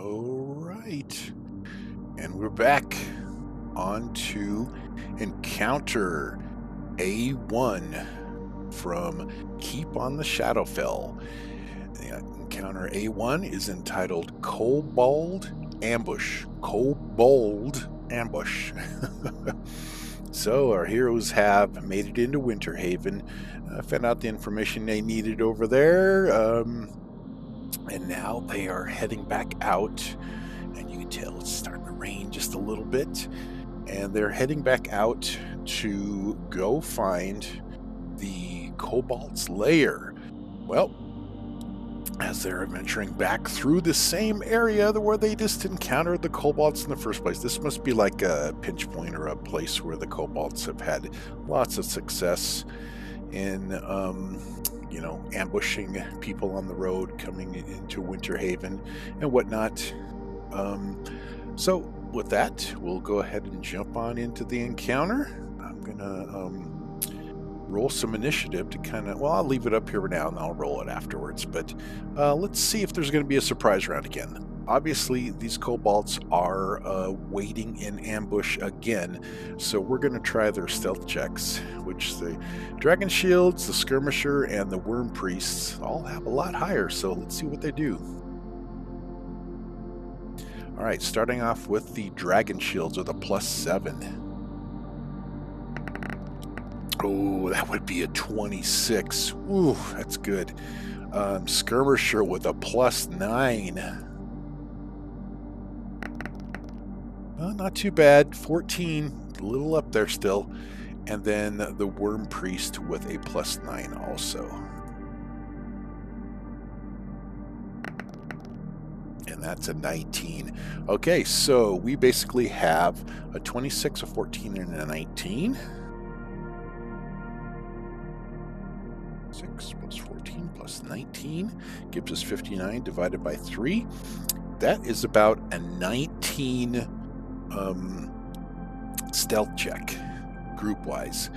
All right. And we're back on to Encounter A1 from Keep on the Shadowfell. Encounter A1 is entitled Kobold Ambush. Kobold Ambush. So our heroes have made it into Winterhaven, found out the information they needed over there, and now they are heading back out. And you can tell it's starting to rain just a little bit. And they're heading back out to go find the Kobold's lair. Well, as they're venturing back through the same area where they just encountered the Kobolds in the first place. This must be like a pinch point or a place where the Kobolds have had lots of success in, ambushing people on the road coming into Winterhaven and whatnot. So with that, we'll go ahead and jump on into the encounter. I'm going to roll some initiative to I'll leave it up here now and I'll roll it afterwards. But let's see if there's going to be a surprise round again. Obviously, these kobolds are waiting in ambush again, so we're going to try their stealth checks, which the dragon shields, the skirmisher, and the worm priests all have a lot higher, so let's see what they do. All right, starting off with the dragon shields with a +7. Oh, that would be a 26. Ooh, that's good. Skirmisher with a +9. Not too bad. 14, a little up there still. And then the worm priest with a +9 also. And that's a 19. Okay, so we basically have a 26, a 14, and a 19. 6 plus 14 plus 19 gives us 59 divided by 3. That is about a 19 stealth check, group-wise.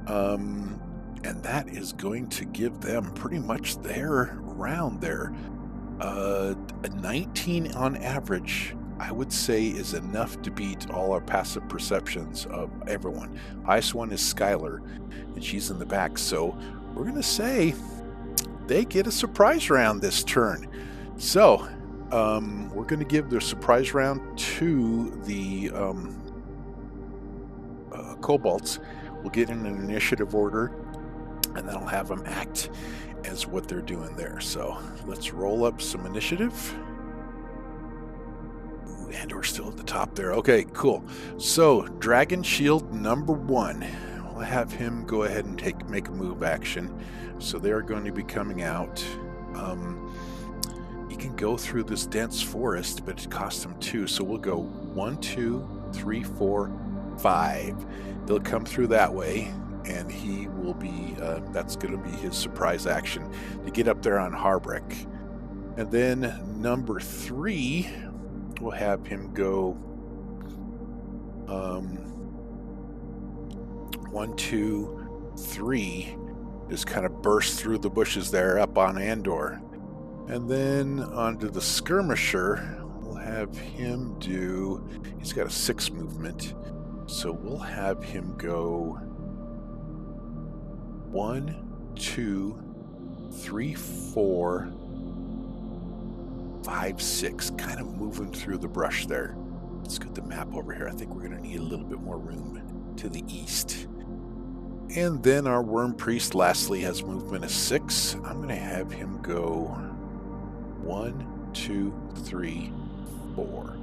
And that is going to give them pretty much their round there. A 19 on average, I would say, is enough to beat all our passive perceptions of everyone. Highest one is Skylar, and she's in the back. So we're going to say they get a surprise round this turn. So we're going to give their surprise round to the kobolds. We'll get in an initiative order, and then I'll have them act as what they're doing there. So let's roll up some initiative. And we're still at the top there. Okay, cool. So dragon shield number 1. We'll have him go ahead and make a move action. So they're going to be coming out. He can go through this dense forest, but it costs him 2. So we'll go 1, 2, 3, 4, 5. They'll come through that way, and he will be, that's going to be his surprise action to get up there on Harbrick. And then number 3, we'll have him go 1, 2, 3, just kind of burst through the bushes there up on Andor. And then onto the skirmisher, we'll have him do, he's got a 6 movement, so we'll have him go 1, 2, 3, 4, 5, 6, kind of moving through the brush there. Let's get the map over here. I think we're going to need a little bit more room to the east. And then our worm priest lastly has movement of 6. I'm going to have him go 1, 2, 3, 4.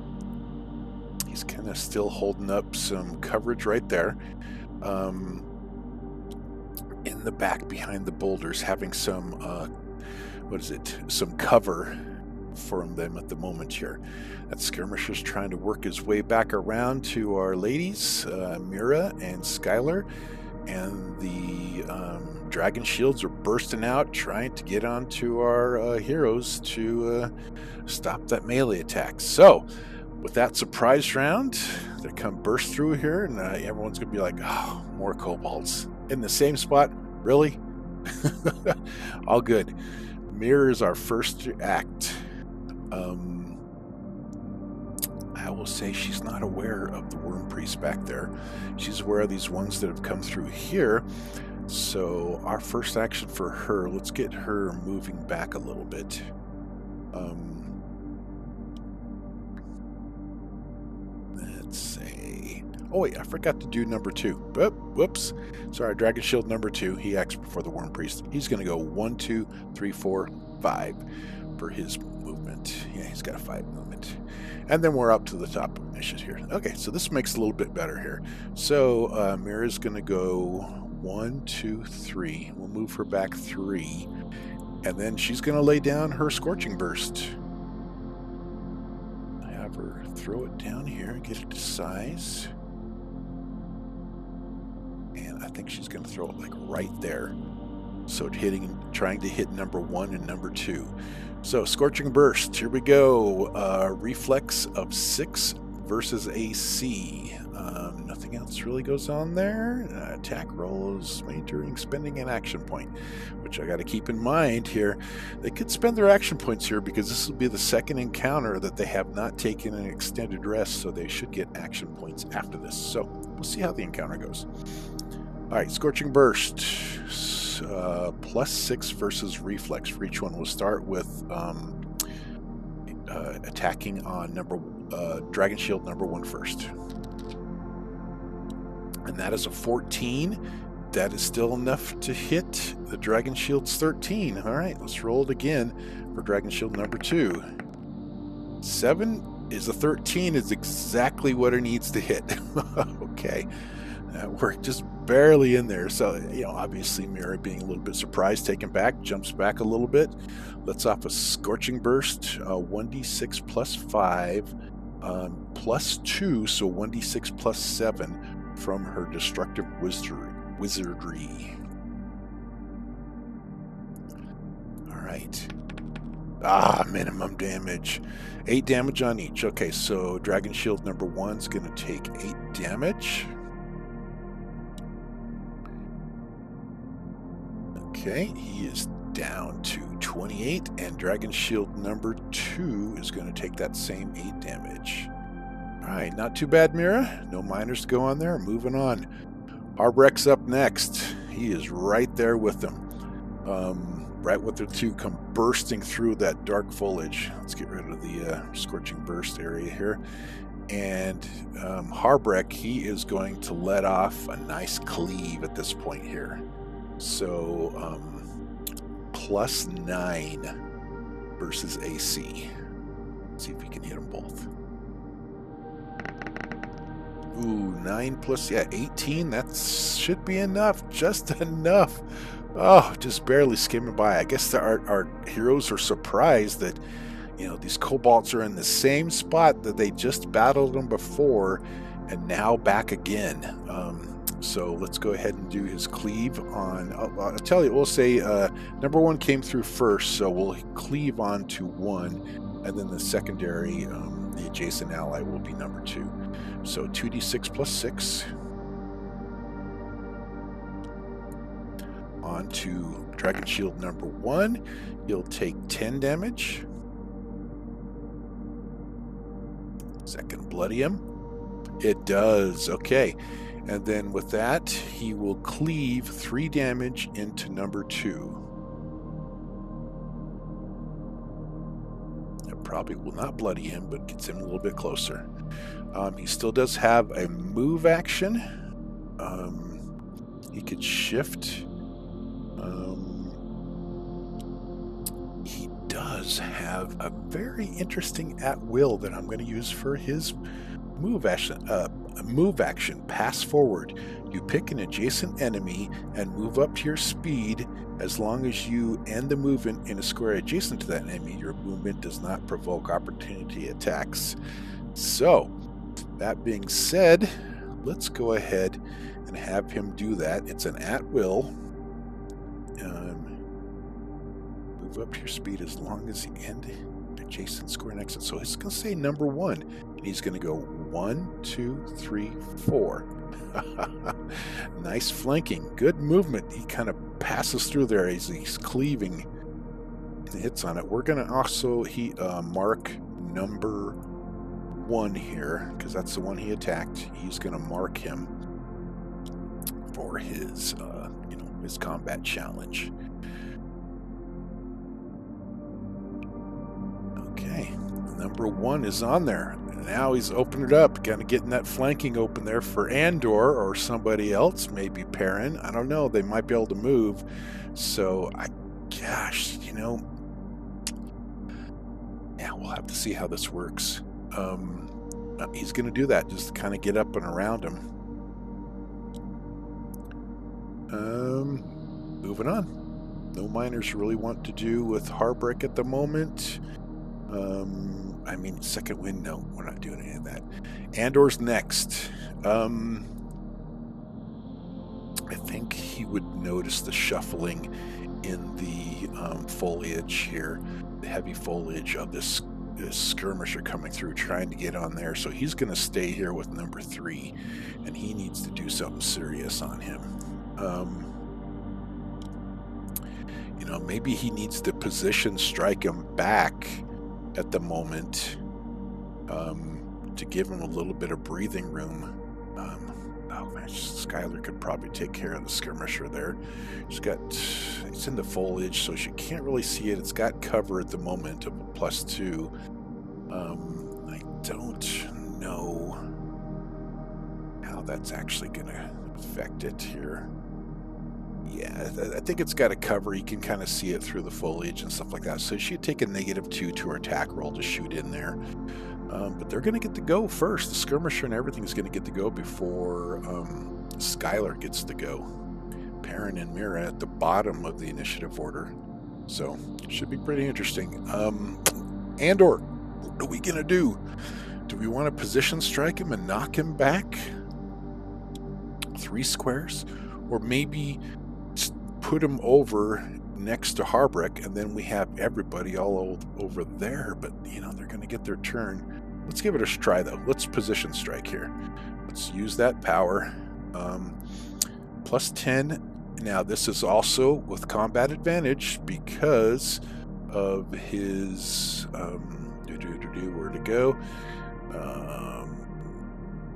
He's kind of still holding up some coverage right there. In the back behind the boulders, having some, some cover from them at the moment here. That skirmisher's trying to work his way back around to our ladies, Mira and Skylar, and the dragon shields are bursting out, trying to get onto our heroes to stop that melee attack. So, with that surprise round, they come burst through here, and everyone's going to be like, oh, more kobolds. In the same spot? Really? All good. Mirror is our first act. will say she's not aware of the worm priest back there. She's aware of these ones that have come through here. So our first action for her, let's get her moving back a little bit. Let's say, oh wait, I forgot to do number 2. Oh, whoops. Sorry, Dragon Shield number 2. He acts before the Worm Priest. He's going to go 1, 2, 3, 4, 5 for his movement. Yeah, he's got a 5 movement. And then we're up to the top of initiative here. Okay, so this makes it a little bit better here. So Mira's going to go 1, 2, 3. We'll move her back 3. And then she's going to lay down her Scorching Burst. Have her throw it down here, get it to size. And I think she's going to throw it like right there. So trying to hit number 1 and number 2. So Scorching Burst, here we go. Reflex of 6 versus AC. Nothing else really goes on there. Attack rolls made during spending an action point, which I got to keep in mind here. They could spend their action points here because this will be the second encounter that they have not taken an extended rest, so they should get action points after this. So we'll see how the encounter goes. All right, Scorching Burst, +6 versus Reflex for each one. We'll start with attacking on Dragon Shield number 1 first. And that is a 14. That is still enough to hit. The Dragon Shield's 13. All right, let's roll it again for Dragon Shield number 2. 7 is a 13, is exactly what it needs to hit. Okay, that worked just barely in there. So, you know, obviously Mira being a little bit surprised, taken back, jumps back a little bit. Lets off a Scorching Burst, 1d6 plus 5, plus 2, so 1d6 plus 7 from her Destructive Wizardry. All right. Minimum damage. 8 damage on each. Okay, so Dragon Shield number 1 is going to take 8 damage. Okay, he is down to 28, and Dragon Shield number 2 is going to take that same 8 damage. All right, not too bad, Mira. No minors to go on there. Moving on. Harbreck's up next. He is right there with them. Right with the 2 come bursting through that dark foliage. Let's get rid of the Scorching Burst area here. And Harbreck, he is going to let off a nice cleave at this point here. So, +9 versus AC. Let's see if we can hit them both. Ooh, 9 plus, 18. That should be enough. Just enough. Oh, just barely skimming by. I guess our heroes are surprised that, you know, these kobolds are in the same spot that they just battled them before and now back again. So let's go ahead and do his cleave on, I'll tell you, we'll say number 1 came through first, so we'll cleave on to 1, and then the secondary, the adjacent ally will be number 2. So 2d6 plus 6. On to Dragon Shield number 1. He'll take 10 damage. Second bloody him. It does. Okay. And then with that, he will cleave 3 damage into number 2. It probably will not bloody him, but gets him a little bit closer. He still does have a move action. He could shift. He does have a very interesting at will that I'm going to use for his move action. Pass forward. You pick an adjacent enemy and move up to your speed. As long as you end the movement in a square adjacent to that enemy, your movement does not provoke opportunity attacks. So, that being said, let's go ahead and have him do that. It's an at will. Move up to your speed as long as you end adjacent square and exit. So it's going to say number 1, and he's going to go 1, 2, 3, 4. Nice flanking. Good movement. He kind of passes through there as he's cleaving and hits on it. We're going to also mark number 1 here, because that's the one he attacked. He's going to mark him for his, his combat challenge. Okay, number 1 is on there. Now he's opened it up, kind of getting that flanking open there for Andor or somebody else, maybe Perrin. I don't know. They might be able to move. So, gosh, yeah, we'll have to see how this works. He's going to do that, just kind of get up and around him. Moving on. No miners really want to do with Harbrick at the moment. I mean, second wind, no, we're not doing any of that. Andor's next. I think he would notice the shuffling in the foliage here, the heavy foliage of this skirmisher coming through, trying to get on there. So he's going to stay here with number 3, and he needs to do something serious on him. Maybe he needs to position strike him back at the moment to give him a little bit of breathing room. Skylar could probably take care of the skirmisher there. It's in the foliage, so she can't really see it. It's got cover at the moment of a +2. I don't know how that's actually going to affect it here. Yeah, I think it's got a cover. You can kind of see it through the foliage and stuff like that. So she'd take a -2 to her attack roll to shoot in there. But they're going to get to go first. The skirmisher and everything is going to get to go before Skylar gets to go. Perrin and Mira at the bottom of the initiative order. So, should be pretty interesting. Andor, what are we going to do? Do we want to position strike him and knock him back 3 squares? Or maybe put him over next to Harbrick, and then we have everybody all over there, but they're going to get their turn. Let's give it a try though. Let's position strike here. Let's use that power. +10. Now this is also with combat advantage because of his where to go.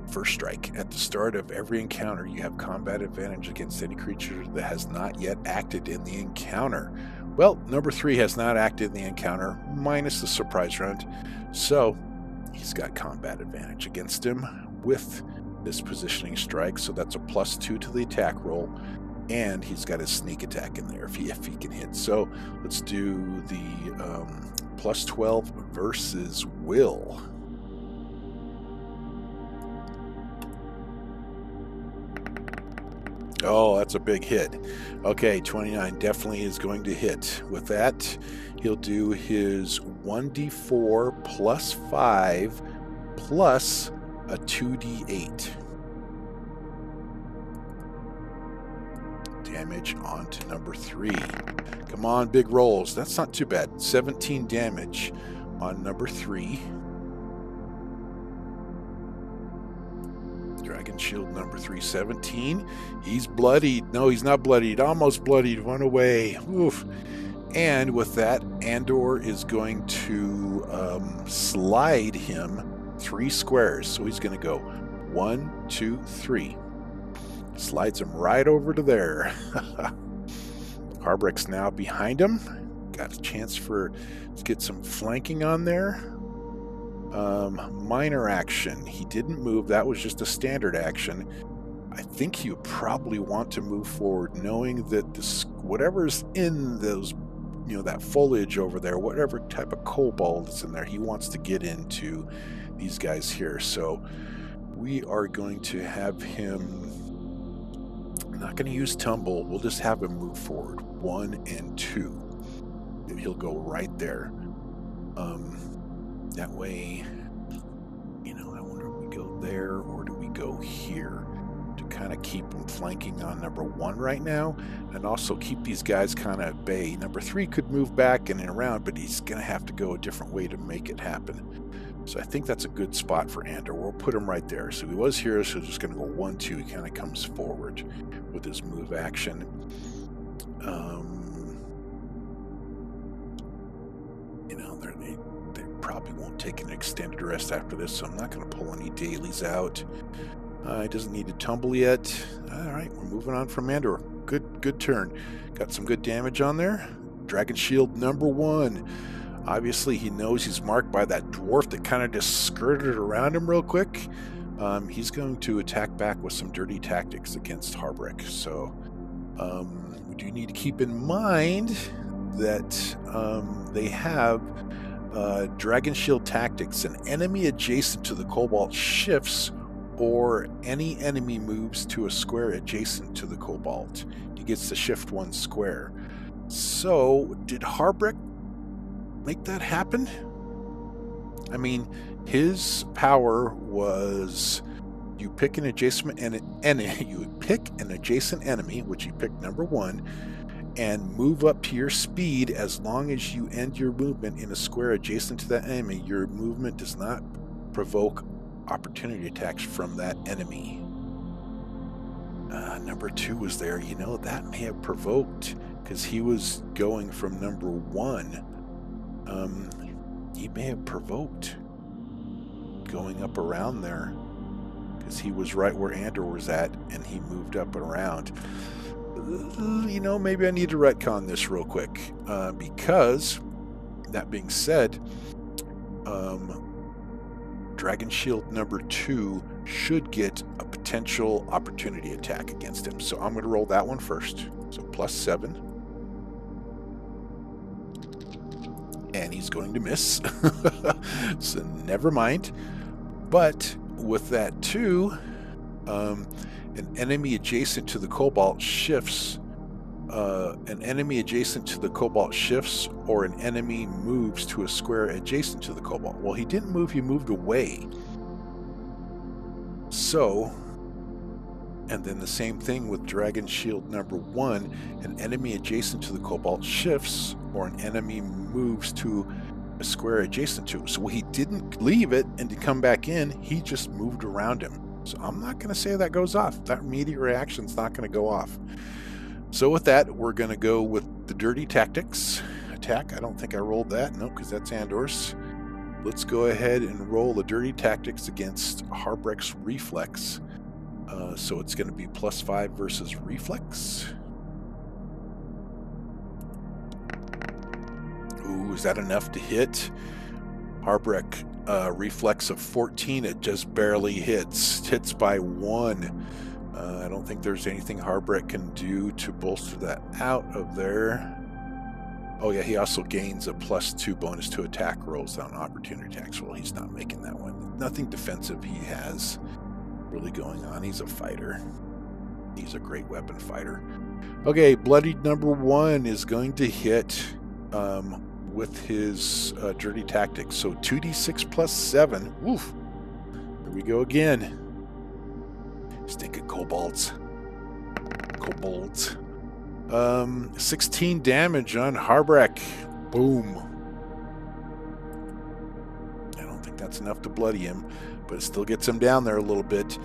First strike. At the start of every encounter, you have combat advantage against any creature that has not yet acted in the encounter. Well, number 3 has not acted in the encounter, minus the surprise round. So, he's got combat advantage against him with this positioning strike. So that's a +2 to the attack roll. And he's got his sneak attack in there if he can hit. So, let's do the +12 versus Will. Oh, that's a big hit. Okay, 29 definitely is going to hit. With that, he'll do his 1d4 +5 plus a 2d8. Damage on to number 3. Come on, big rolls. That's not too bad. 17 damage on number 3. Dragon Shield number 317. He's bloodied. No, he's not bloodied. Almost bloodied. Run away. Oof. And with that, Andor is going to slide him 3 squares. So he's going to go 1, 2, 3. Slides him right over to there. Harbrick's now behind him. Got a chance to get some flanking on there. Minor action. He didn't move. That was just a standard action. I think he would probably want to move forward, knowing that whatever's in those, that foliage over there, whatever type of kobold is in there, he wants to get into these guys here. So we are going to have him. I'm not going to use tumble. We'll just have him move forward 1 and 2. And he'll go right there. That way, I wonder if we go there or do we go here to kind of keep them flanking on number 1 right now, and also keep these guys kind of at bay. Number 3 could move back and around, but he's going to have to go a different way to make it happen. So I think that's a good spot for Andor. We'll put him right there. So he was here, so just going to go 1, 2. He kind of comes forward with his move action. They probably won't take an extended rest after this, so I'm not going to pull any dailies out. He doesn't need to tumble yet. All right, we're moving on from Andor. Good turn. Got some good damage on there. Dragon Shield number 1. Obviously, he knows he's marked by that dwarf that kind of just skirted around him real quick. He's going to attack back with some dirty tactics against Harbrick. So we do need to keep in mind that they have Dragon Shield tactics. An enemy adjacent to the Kobold shifts, or any enemy moves to a square adjacent to the Kobold. He gets to shift 1 square. So, did Harbrick make that happen? I mean, his power was you pick an adjacent enemy, which you picked number 1, and move up to your speed as long as you end your movement in a square adjacent to that enemy. Your movement does not provoke opportunity attacks from that enemy. Number 2 was there. You know, that may have provoked, because he was going from number 1. He may have provoked going up around there, because he was right where Andor was at, and he moved up and around. You know, maybe I need to retcon this real quick, because, that being said, Dragon Shield number 2 should get a potential opportunity attack against him. So I'm going to roll that one first. So +7. And he's going to miss. So never mind. But with that too, an enemy adjacent to the Kobold shifts. An enemy adjacent to the Kobold shifts, or an enemy moves to a square adjacent to the Kobold. Well, he didn't move, he moved away. So, and then the same thing with Dragon Shield number 1, an enemy adjacent to the Kobold shifts, or an enemy moves to a square adjacent to it. So he didn't leave it and to come back in, he just moved around him. So I'm not going to say that goes off. That immediate reaction's not going to go off. So with that, we're going to go with the Dirty Tactics attack. I don't think I rolled that. No, because that's Andor's. Let's go ahead and roll the Dirty Tactics against Harbrick's Reflex. So it's going to be +5 versus Reflex. Ooh, is that enough to hit? Harbrick, Reflex of 14. It just barely hits. Hits by 1. I don't think there's anything Harbrick can do to bolster that out of there. Oh yeah, he also gains a +2 bonus to attack rolls on opportunity attacks. Well, he's not making that one. Nothing defensive he has really going on. He's a fighter. He's a great weapon fighter. Okay, Bloodied number 1 is going to hit with his Dirty Tactics. So 2d6 +7. Woof. There we go again. Stinking kobolds. 16 damage on Harbrick. Boom. I don't think that's enough to bloody him, but it still gets him down there a little bit.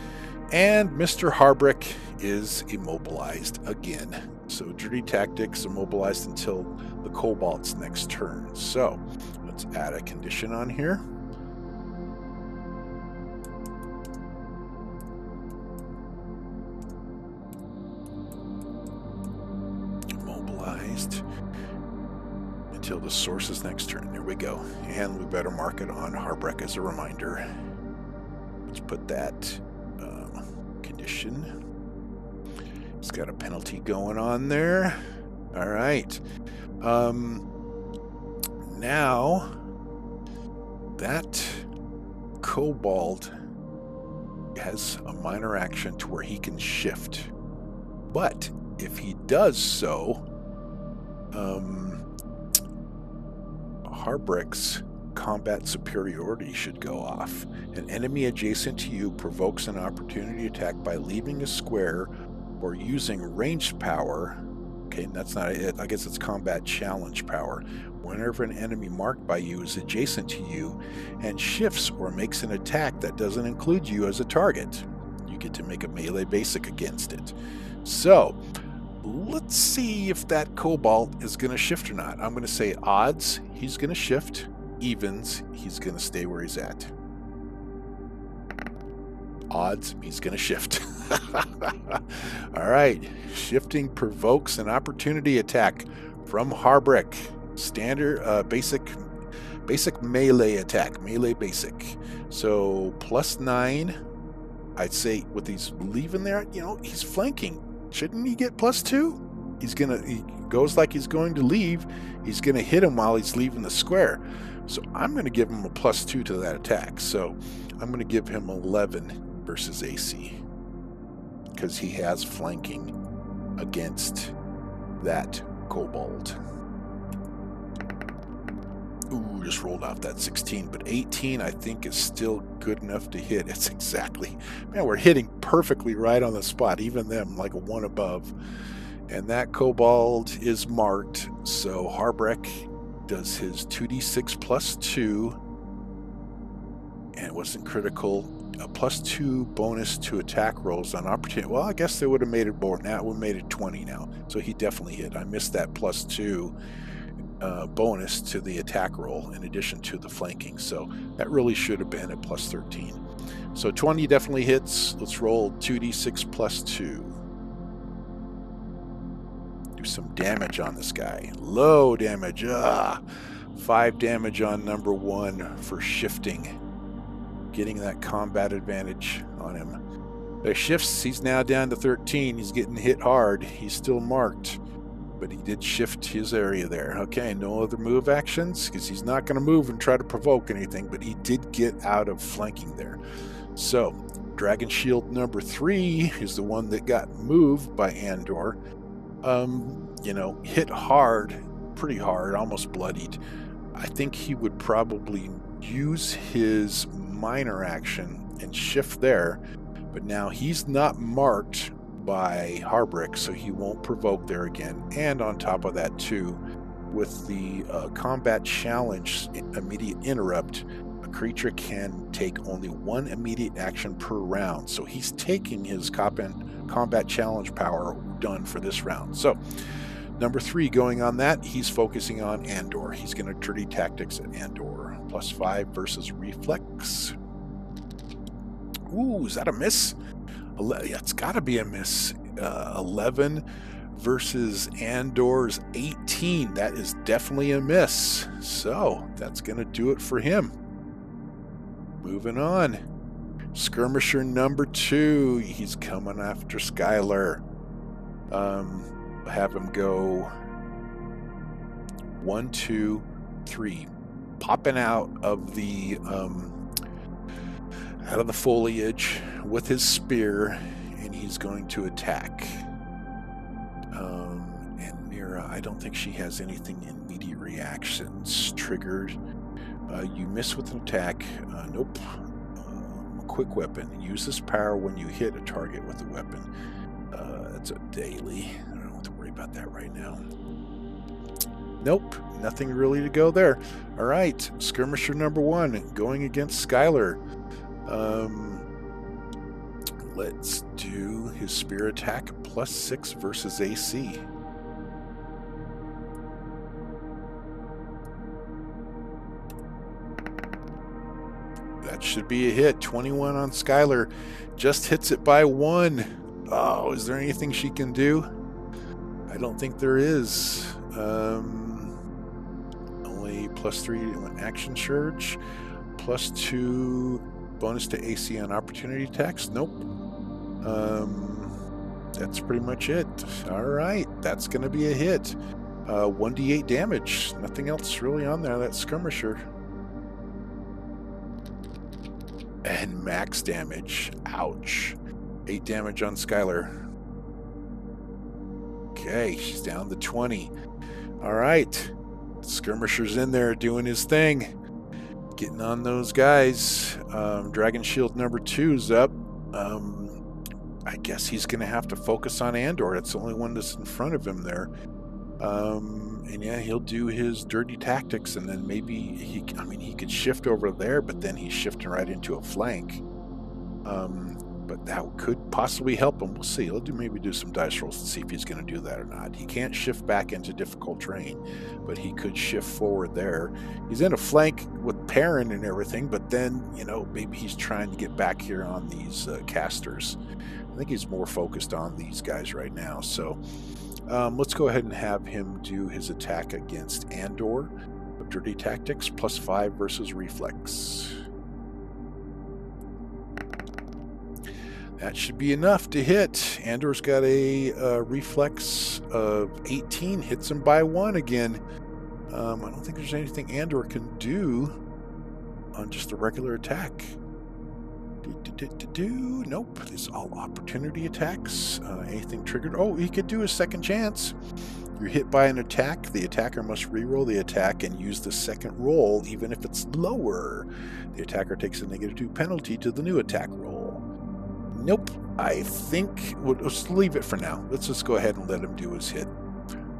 And Mr. Harbrick is immobilized again. So Dirty Tactics immobilized until the Kobold's next turn. So let's add a condition on here. Until the source's next turn. There we go. And we better mark it on Harbrick as a reminder. Let's put that condition. It's got a penalty going on there. All right. Now that Kobold has a minor action to where he can shift. But if he does so, Harbrick's combat superiority should go off. An enemy adjacent to you provokes an opportunity attack by leaving a square or using ranged power. Okay, that's not it. I guess it's combat challenge power. Whenever an enemy marked by you is adjacent to you and shifts or makes an attack that doesn't include you as a target, you get to make a melee basic against it. So, let's see if that Kobold is going to shift or not. I'm going to say odds he's going to shift. evens, he's going to stay where he's at. Odds, he's going to shift. All right, shifting provokes an opportunity attack from Harbrick. Standard, basic melee attack, melee basic. So +9. I'd say with these leaving there, you know, he's flanking. Shouldn't he get +2? He goes like he's going to leave. He's going to hit him while he's leaving the square. So I'm going to give him a +2 to that attack. So I'm going to give him 11 versus AC because he has flanking against that Kobold. Ooh, just rolled off that 16, but 18 I think is still good enough to hit. It's exactly, man, we're hitting perfectly right on the spot, even them like a 1 above. And that Kobold is marked, so Harbrick does his 2d6 +2, and it wasn't critical. A +2 bonus to attack rolls on opportunity. Well, I guess they would have made it more. Now it would have made it 20 now. So he definitely hit. I missed that +2 bonus to the attack roll in addition to the flanking. So that really should have been a +13. So 20 definitely hits. Let's roll 2d6 +2. Do some damage on this guy. Low damage. 5 damage on number 1 for shifting. Getting that combat advantage on him. But shifts, he's now down to 13. He's getting hit hard. He's still marked, but he did shift his area there. Okay, no other move actions because he's not going to move and try to provoke anything, but he did get out of flanking there. So Dragon Shield number 3 is the one that got moved by Andor. You know, hit hard, pretty hard, almost bloodied. I think he would probably use his minor action and shift there, but now he's not marked by Harbrick, so he won't provoke there again. And on top of that too, with the combat challenge immediate interrupt, a creature can take only 1 immediate action per round, so he's taking his combat challenge power done for this round. So number 3 going on that, he's focusing on Andor. He's going to dirty tactics at Andor. +5 versus reflex. Ooh, is that a miss? Yeah, it's got to be a miss. 11 versus Andor's 18. That is definitely a miss. So that's going to do it for him. Moving on. Skirmisher number 2. He's coming after Skylar. Have him go 1, 2, 3. Popping out of the foliage with his spear, and he's going to attack. And Mira, I don't think she has anything immediate reactions triggered. You miss with an attack. Nope. A quick weapon. Use this power when you hit a target with a weapon. That's a daily. I don't have to worry about that right now. Nope, nothing really to go there. All right, Skirmisher number 1 going against Skylar. Let's do his spear attack +6 versus AC. That should be a hit. 21 on Skylar. Just hits it by 1. Oh, is there anything she can do? I don't think there is. Only +3 action surge, +2 bonus to AC on opportunity attacks. Nope. That's pretty much it. All right, that's going to be a hit. 1d8 damage. Nothing else really on there. That skirmisher. And max damage. Ouch. 8 damage on Skylar. Okay, she's down to 20. All right. Skirmisher's in there doing his thing. Getting on those guys. Dragon Shield number 2's up. I guess he's going to have to focus on Andor. It's the only one that's in front of him there. And yeah, he'll do his dirty tactics, and then maybe he could shift over there, but then he's shifting right into a flank. but that could possibly help him. We'll see. He'll maybe do some dice rolls to see if he's going to do that or not. He can't shift back into difficult terrain, but he could shift forward there. He's in a flank with Perrin and everything, but then, maybe he's trying to get back here on these casters. I think he's more focused on these guys right now. So let's go ahead and have him do his attack against Andor of Dirty Tactics, +5 versus Reflex. That should be enough to hit. Andor's got a reflex of 18, hits him by 1 again. I don't think there's anything Andor can do on just a regular attack. Nope, it's all opportunity attacks. Anything triggered? Oh, he could do a second chance. You're hit by an attack. The attacker must reroll the attack and use the second roll, even if it's lower. The attacker takes a -2 penalty to the new attack roll. Nope. I think we'll just leave it for now. Let's just go ahead and let him do his hit.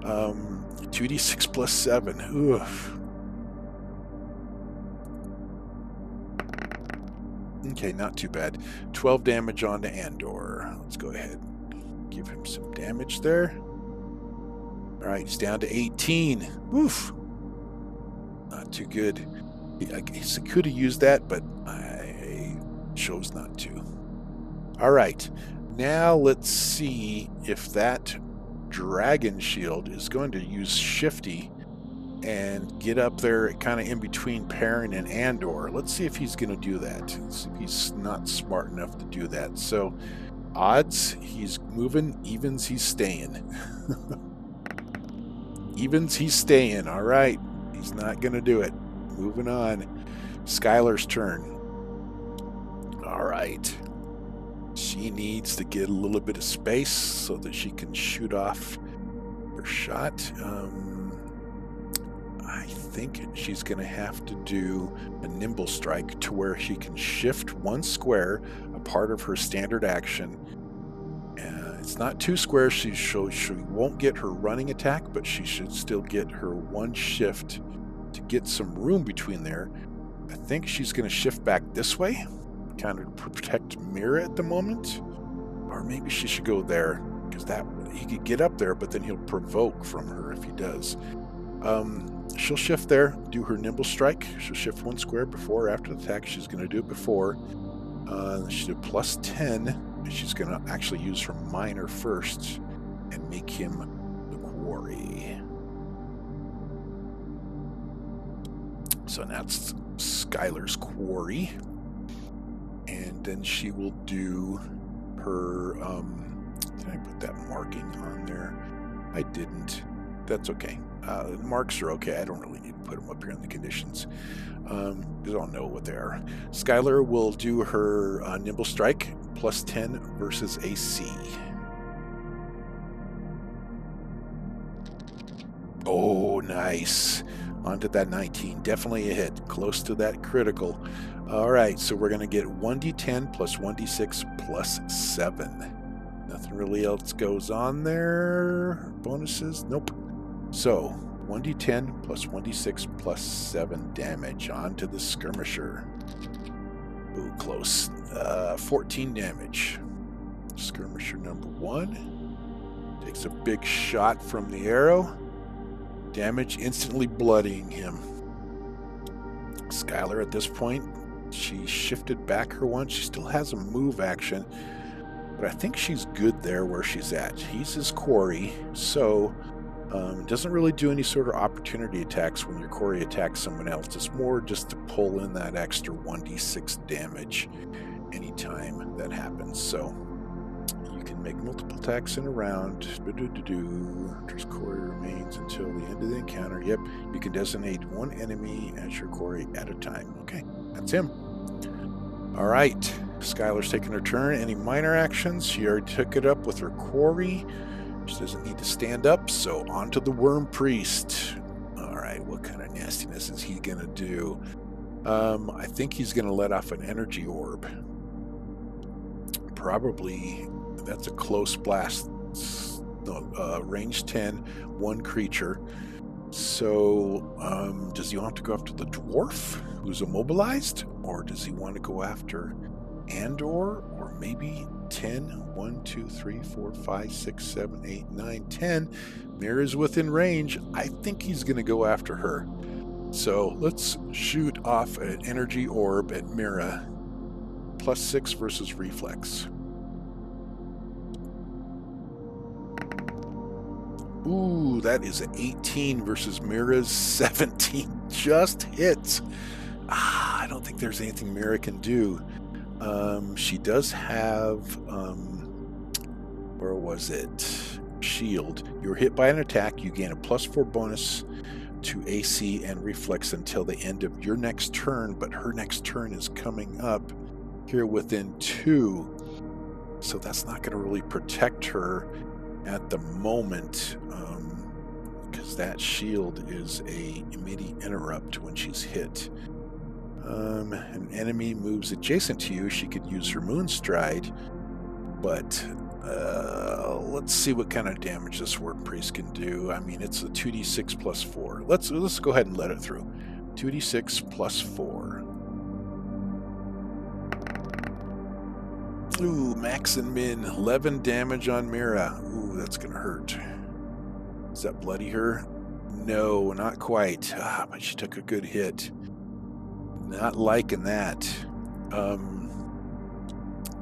2d6 +7. Oof. Okay, not too bad. 12 damage on to Andor. Let's go ahead and give him some damage there. All right, he's down to 18. Oof. Not too good. I guess I could have used that, but I chose not to. All right, now let's see if that dragon shield is going to use Shifty and get up there kind of in between Perrin and Andor. Let's see if he's going to do that. Let's see if he's not smart enough to do that. So odds, he's moving. Evens, he's staying. Evens, he's staying. All right, he's not going to do it. Moving on. Skylar's turn. All right. She needs to get a little bit of space so that she can shoot off her shot. I think she's going to have to do a nimble strike to where she can shift 1 square, a part of her standard action. It's not 2 squares. She won't get her running attack, but she should still get her 1 shift to get some room between there. I think she's going to shift back this way, kind of protect Mira at the moment, or maybe she should go there, because that he could get up there, but then he'll provoke from her if he does. She'll shift there, do her nimble strike. She'll shift 1 square before or after the attack. She's going to do it before. She'll do +10, and she's going to actually use her minor first and make him the quarry. So that's Skylar's quarry. And then she will do her, did I put that marking on there? I didn't. That's okay. Marks are okay. I don't really need to put them up here in the conditions. Because I'll know what they are. Skylar will do her nimble strike, +10 versus AC. Oh, nice. Onto that 19. Definitely a hit. Close to that critical. All right, so we're going to get 1d10 plus 1d6 plus 7. Nothing really else goes on there. Bonuses? Nope. So 1d10 plus 1d6 plus 7 damage onto the skirmisher. Ooh, close. 14 damage. Skirmisher number 1 takes a big shot from the arrow. Damage instantly bloodying him. Skylar at this point, she shifted back her 1. She still has a move action, but I think she's good there where she's at. He's his quarry, so doesn't really do any sort of opportunity attacks when your quarry attacks someone else. It's more just to pull in that extra 1d6 damage anytime that happens. So you can make multiple attacks in a round. Hunter's quarry remains until the end of the encounter. Yep, you can designate 1 enemy as your quarry at a time. Okay, that's him. All right, Skylar's taking her turn. Any minor actions? She already took it up with her quarry. She doesn't need to stand up, so on to the Worm Priest. All right, what kind of nastiness is he going to do? I think he's going to let off an energy orb. Probably, that's a close blast. Range 10, 1 creature. So, does he want to go after the dwarf, who's immobilized? Or does he want to go after Andor, or maybe 10. 1, 2, 3, 4, 5, 6, 7, 8, 9, 10. Mira's within range. I think he's going to go after her. So let's shoot off an energy orb at Mira. +6 versus reflex. Ooh, that is an 18 versus Mira's 17. Just hits. I don't think there's anything Mira can do. She does have, where was it? Shield. You're hit by an attack. You gain a +4 bonus to AC and reflex until the end of your next turn, but her next turn is coming up here within 2. So that's not going to really protect her at the moment, because that shield is a immediate interrupt when she's hit. An enemy moves adjacent to you, she could use her Moonstride, but let's see what kind of damage this Word Priest can do. I mean, it's a 2d6 +4. Let's go ahead and let it through. 2d6 +4. Ooh, max and min. 11 damage on Mira. Ooh, that's going to hurt. Does that bloody her? No, not quite. But she took a good hit. Not liking that.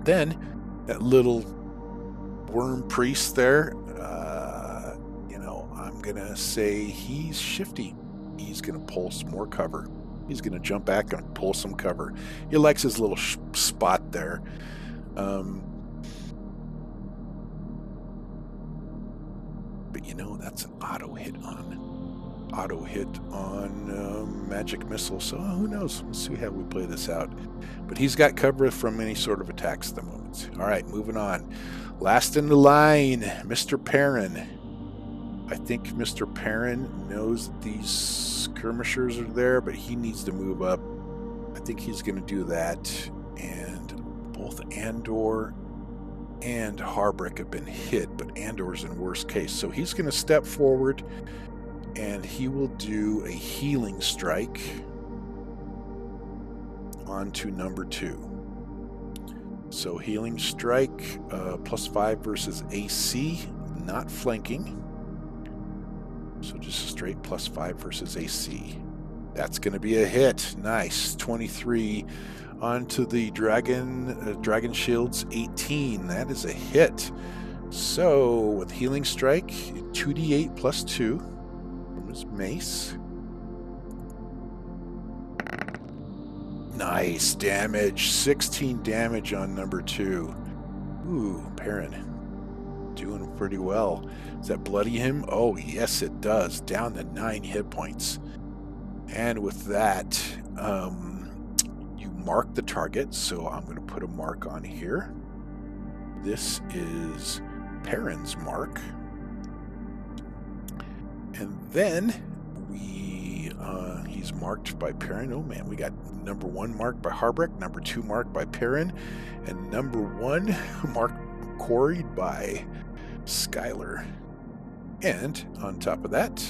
Then, that little worm priest there, I'm going to say he's shifty. He's going to pull some more cover. He's going to jump back and pull some cover. He likes his little spot there. But that's an auto hit on magic missile, so who knows? We'll see how we play this out. But he's got cover from any sort of attacks at the moment. All right, moving on. Last in the line, Mr. Perrin. I think Mr. Perrin knows that these skirmishers are there, but he needs to move up. I think he's going to do that. And both Andor and Harbrick have been hit, but Andor's in worst case. So he's going to step forward, and he will do a healing strike onto number 2. So healing strike, +5 versus AC, not flanking. So just a straight +5 versus AC. That's going to be a hit. Nice. 23 onto the dragon shields, 18. That is a hit. So with healing strike, 2d8 +2 from his mace. Nice damage. 16 damage on number 2. Ooh, Perrin. Doing pretty well. Does that bloody him? Oh, yes, it does. Down to 9 hit points. And with that, you mark the target. So I'm going to put a mark on here. This is Perrin's mark. And then he's marked by Perrin. Oh man, we got number 1 marked by Harbrick, number 2 marked by Perrin, and number 1 marked quarried by Skylar. And on top of that,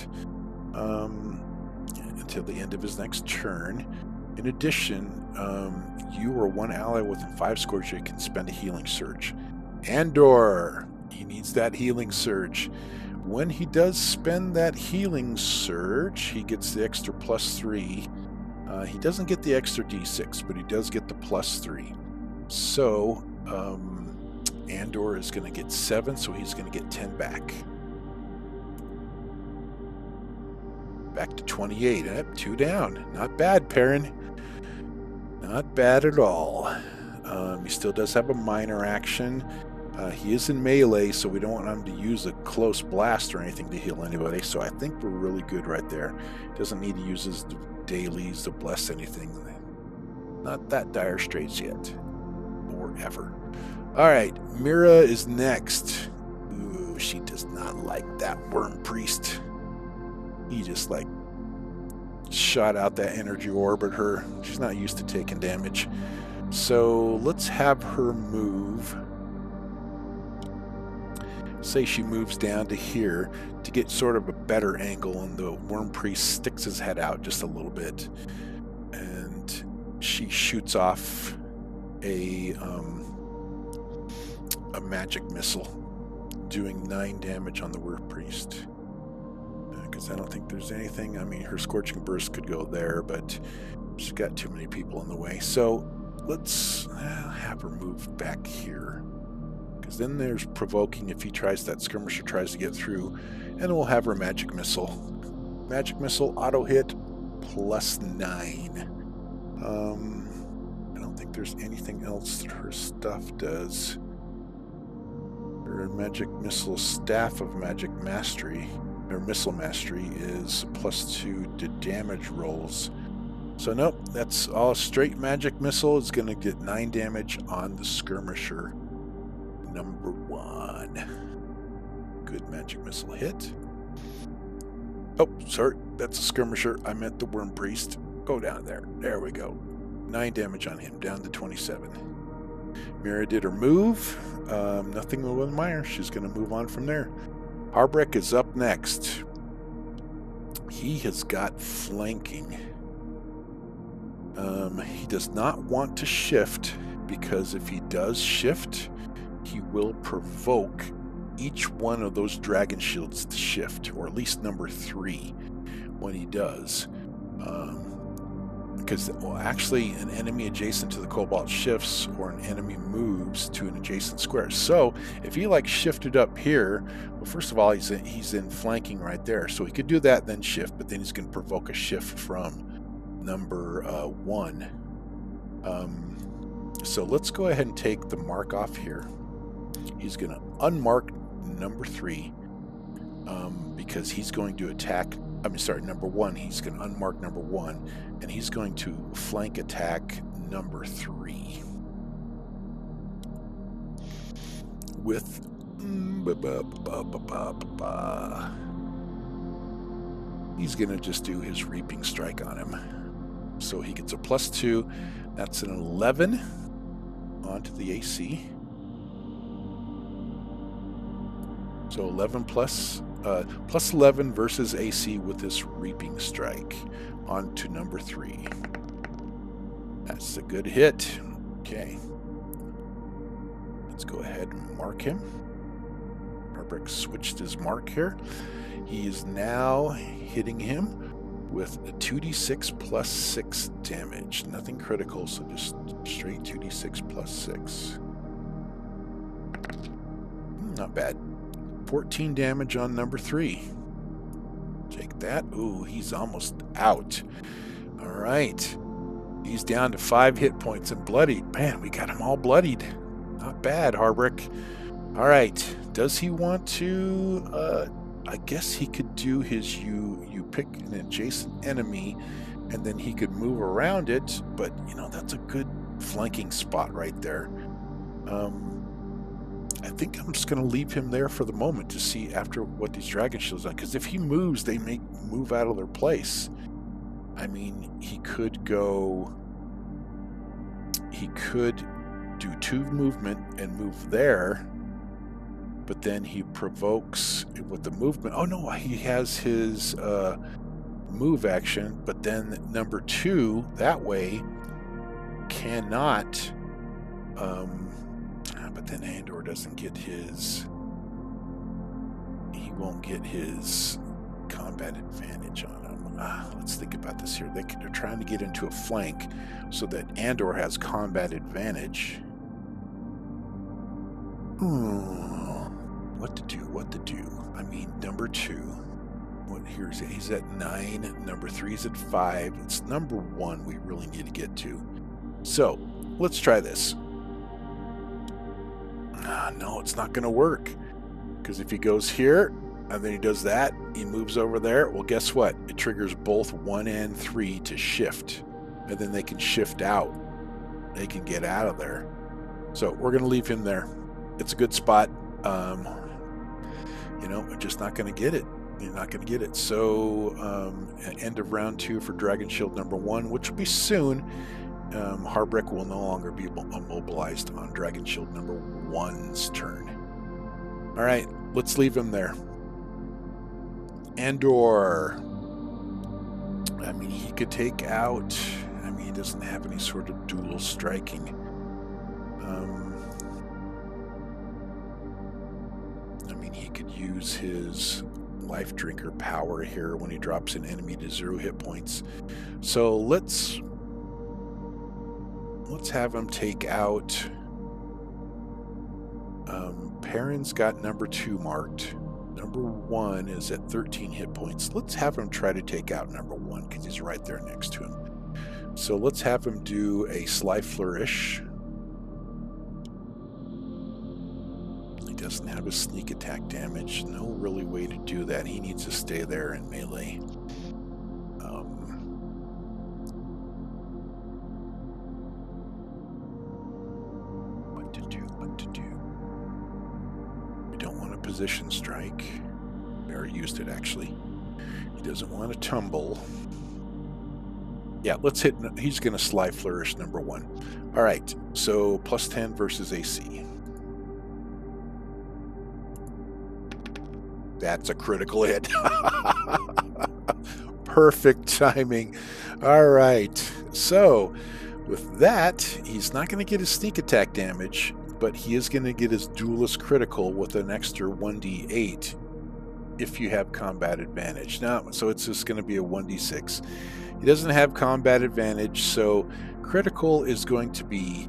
until the end of his next turn, in addition, you or one ally within 5 scores, you can spend a healing surge. Andor, he needs that healing surge. When he does spend that healing surge, he gets the extra +3. He doesn't get the extra d6, but he does get the +3. So, Andor is going to get 7, so he's going to get 10 back. Back to 28. 2 down. Not bad, Perrin. Not bad at all. He still does have a minor action. He is in melee, so we don't want him to use a close blast or anything to heal anybody, so I think we're really good right there. Doesn't need to use his dailies to bless anything. Not that dire straits yet. Or ever. Alright, Mira is next. Ooh, she does not like that worm priest. He just shot out that energy orb at her. She's not used to taking damage. So let's have her move. Say she moves down to here to get sort of a better angle, and the worm priest sticks his head out just a little bit, and she shoots off a magic missile, doing 9 damage on the Wyrm Priest. Because I don't think there's anything. I mean, her Scorching Burst could go there, but she's got too many people in the way. So let's have her move back here. Because then there's Provoking if he tries, that skirmisher tries to get through. And we'll have her Magic Missile. Magic Missile, auto hit, +9. I don't think there's anything else that her stuff does. Her Magic Missile Staff of Magic Mastery, or Missile Mastery, is +2 to damage rolls. So nope, that's all straight Magic Missile. Is going to get 9 damage on the Skirmisher number 1. Good Magic Missile hit. Oh, sorry, that's a Skirmisher. I meant the Wyrm Priest. Go down there. There we go. 9 damage on him, down to 27. Mira did her move. Nothing with Meyer. She's going to move on from there. Harbrek is up next. He has got flanking. He does not want to shift, because if he does shift, he will provoke each one of those dragon shields to shift, or at least number 3 when he does. Because, well, actually, an enemy adjacent to the Kobold shifts, or an enemy moves to an adjacent square. So, if he like shifted up here, well, first of all, he's in flanking right there. So he could do that, then shift, but then he's going to provoke a shift from number 1. So let's go ahead and take the mark off here. He's going to unmark number 3, because he's going to attack. Number 1. He's going to unmark number 1, and he's going to flank attack number 3 with he's going to just do his Reaping Strike on him. So he gets a +2. That's an 11 onto the AC. So 11 plus 11 versus AC with this Reaping Strike onto number 3. That's a good hit. Okay. Let's go ahead and mark him. Harbrek switched his mark here. He is now hitting him with a 2d6 +6 damage. Nothing critical, so just straight 2d6 +6. Not bad. 14 damage on number 3. Take that. Ooh, he's almost out. All right. He's down to 5 hit points and bloodied. Man, we got him all bloodied. Not bad, Harbrek. All right. Does he want to... I guess he could do his... You pick an adjacent enemy, and then he could move around it. But, you know, that's a good flanking spot right there. I think I'm just going to leave him there for the moment to see after what these dragon shields are. Because if he moves, they may move out of their place. I mean, he could go... He could do 2 movement and move there. But then he provokes with the movement. Oh, no, he has his move action. But then number 2, that way, cannot... but then Andor doesn't get his... He won't get his combat advantage on him. Let's think about this here. They're trying to get into a flank so that Andor has combat advantage. What to do? I mean, number 2... He's at 9. Number 3's at 5. It's number 1 we really need to get to. So, let's try this. No, it's not going to work. Because if he goes here, and then he does that, he moves over there, well, guess what? It triggers both 1 and 3 to shift. And then they can shift out. They can get out of there. So, we're going to leave him there. It's a good spot. You know, we're just not going to get it. You're not going to get it. So, end of round 2 for Dragon Shield number 1, which will be soon. Harbrek will no longer be immobilized on Dragon Shield number 1's turn. All right, let's leave him there. Andor. I mean, he could take out... I mean, he doesn't have any sort of dual striking. I mean, he could use his life drinker power here when he drops an enemy to 0 hit points. So let's have him take out. Perrin's got number 2 marked. Number 1 is at 13 hit points. Let's have him try to take out number 1 because he's right there next to him. So let's have him do a Sly Flourish. He doesn't have a sneak attack damage. No really way to do that. He needs to stay there in melee. What to do? We don't want a position strike. We already used it, actually. He doesn't want to tumble. Yeah, let's hit. He's going to Sly Flourish number 1. All right, so plus 10 versus AC. That's a critical hit. Perfect timing. All right, so with that, he's not going to get his sneak attack damage, but he is going to get his duelist critical with an extra 1d8 if you have combat advantage. Now, so it's just going to be a 1d6. He doesn't have combat advantage, so critical is going to be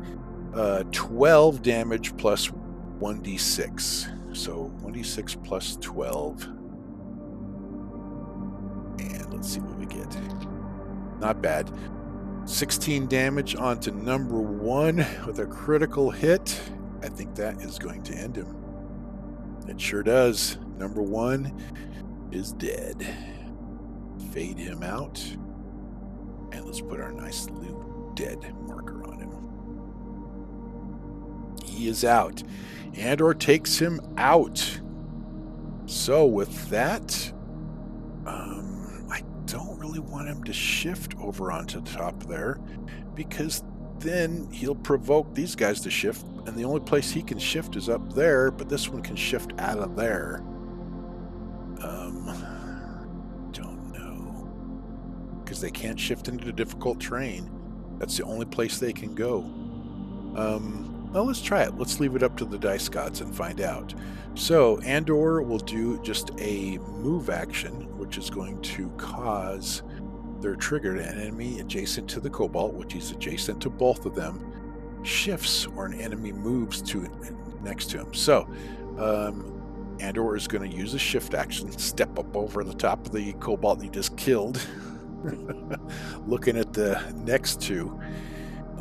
12 damage plus 1d6. So 1d6 plus 12. And let's see what we get. Not bad. 16 damage onto number 1 with a critical hit. I think that is going to end him. It sure does. Number 1 is dead. Fade him out. And let's put our nice little dead marker on him. He is out. Andor takes him out. So with that, I don't really want him to shift over onto the top there, because then he'll provoke these guys to shift, and the only place he can shift is up there, but this one can shift out of there. Don't know. Because they can't shift into difficult terrain. That's the only place they can go. Well, let's try it. Let's leave it up to the dice gods and find out. So Andor will do just a move action, which is going to cause their trigger to an enemy adjacent to the Kobold, which is adjacent to both of them, shifts or an enemy moves to next to him. So Andor is going to use a shift action, step up over the top of the Kobold he just killed. Looking at the next two.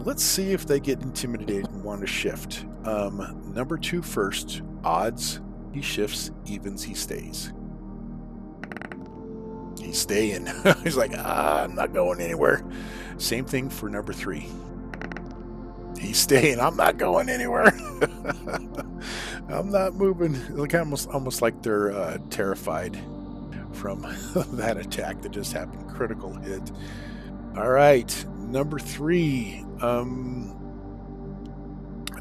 Let's see if they get intimidated and want to shift. Number 2 first. Odds, he shifts. Evens, he stays. He's staying. He's like, I'm not going anywhere. Same thing for number 3. He's staying. I'm not going anywhere. I'm not moving. Look, almost like they're terrified from that attack that just happened. Critical hit. All right, number 3. I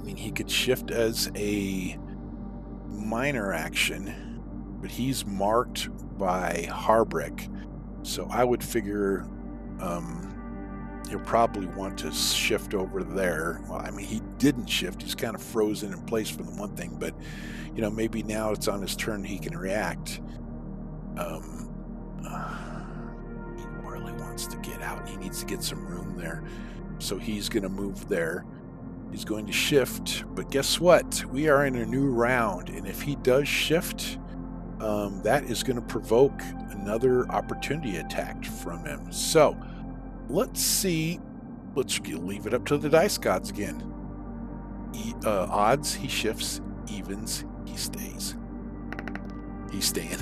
mean, he could shift as a minor action, but he's marked by Harbrick, so I would figure he'll probably want to shift over there. Well, I mean, he didn't shift. He's kind of frozen in place for the one thing, but you know, maybe now it's on his turn, he can react. He really wants to get out. He needs to get some room there. So he's going to move there. He's going to shift. But guess what? We are in a new round. And if he does shift, that is going to provoke another opportunity attack from him. So let's see. Let's leave it up to the dice gods again. Odds, he shifts. Evens, he stays. He's staying.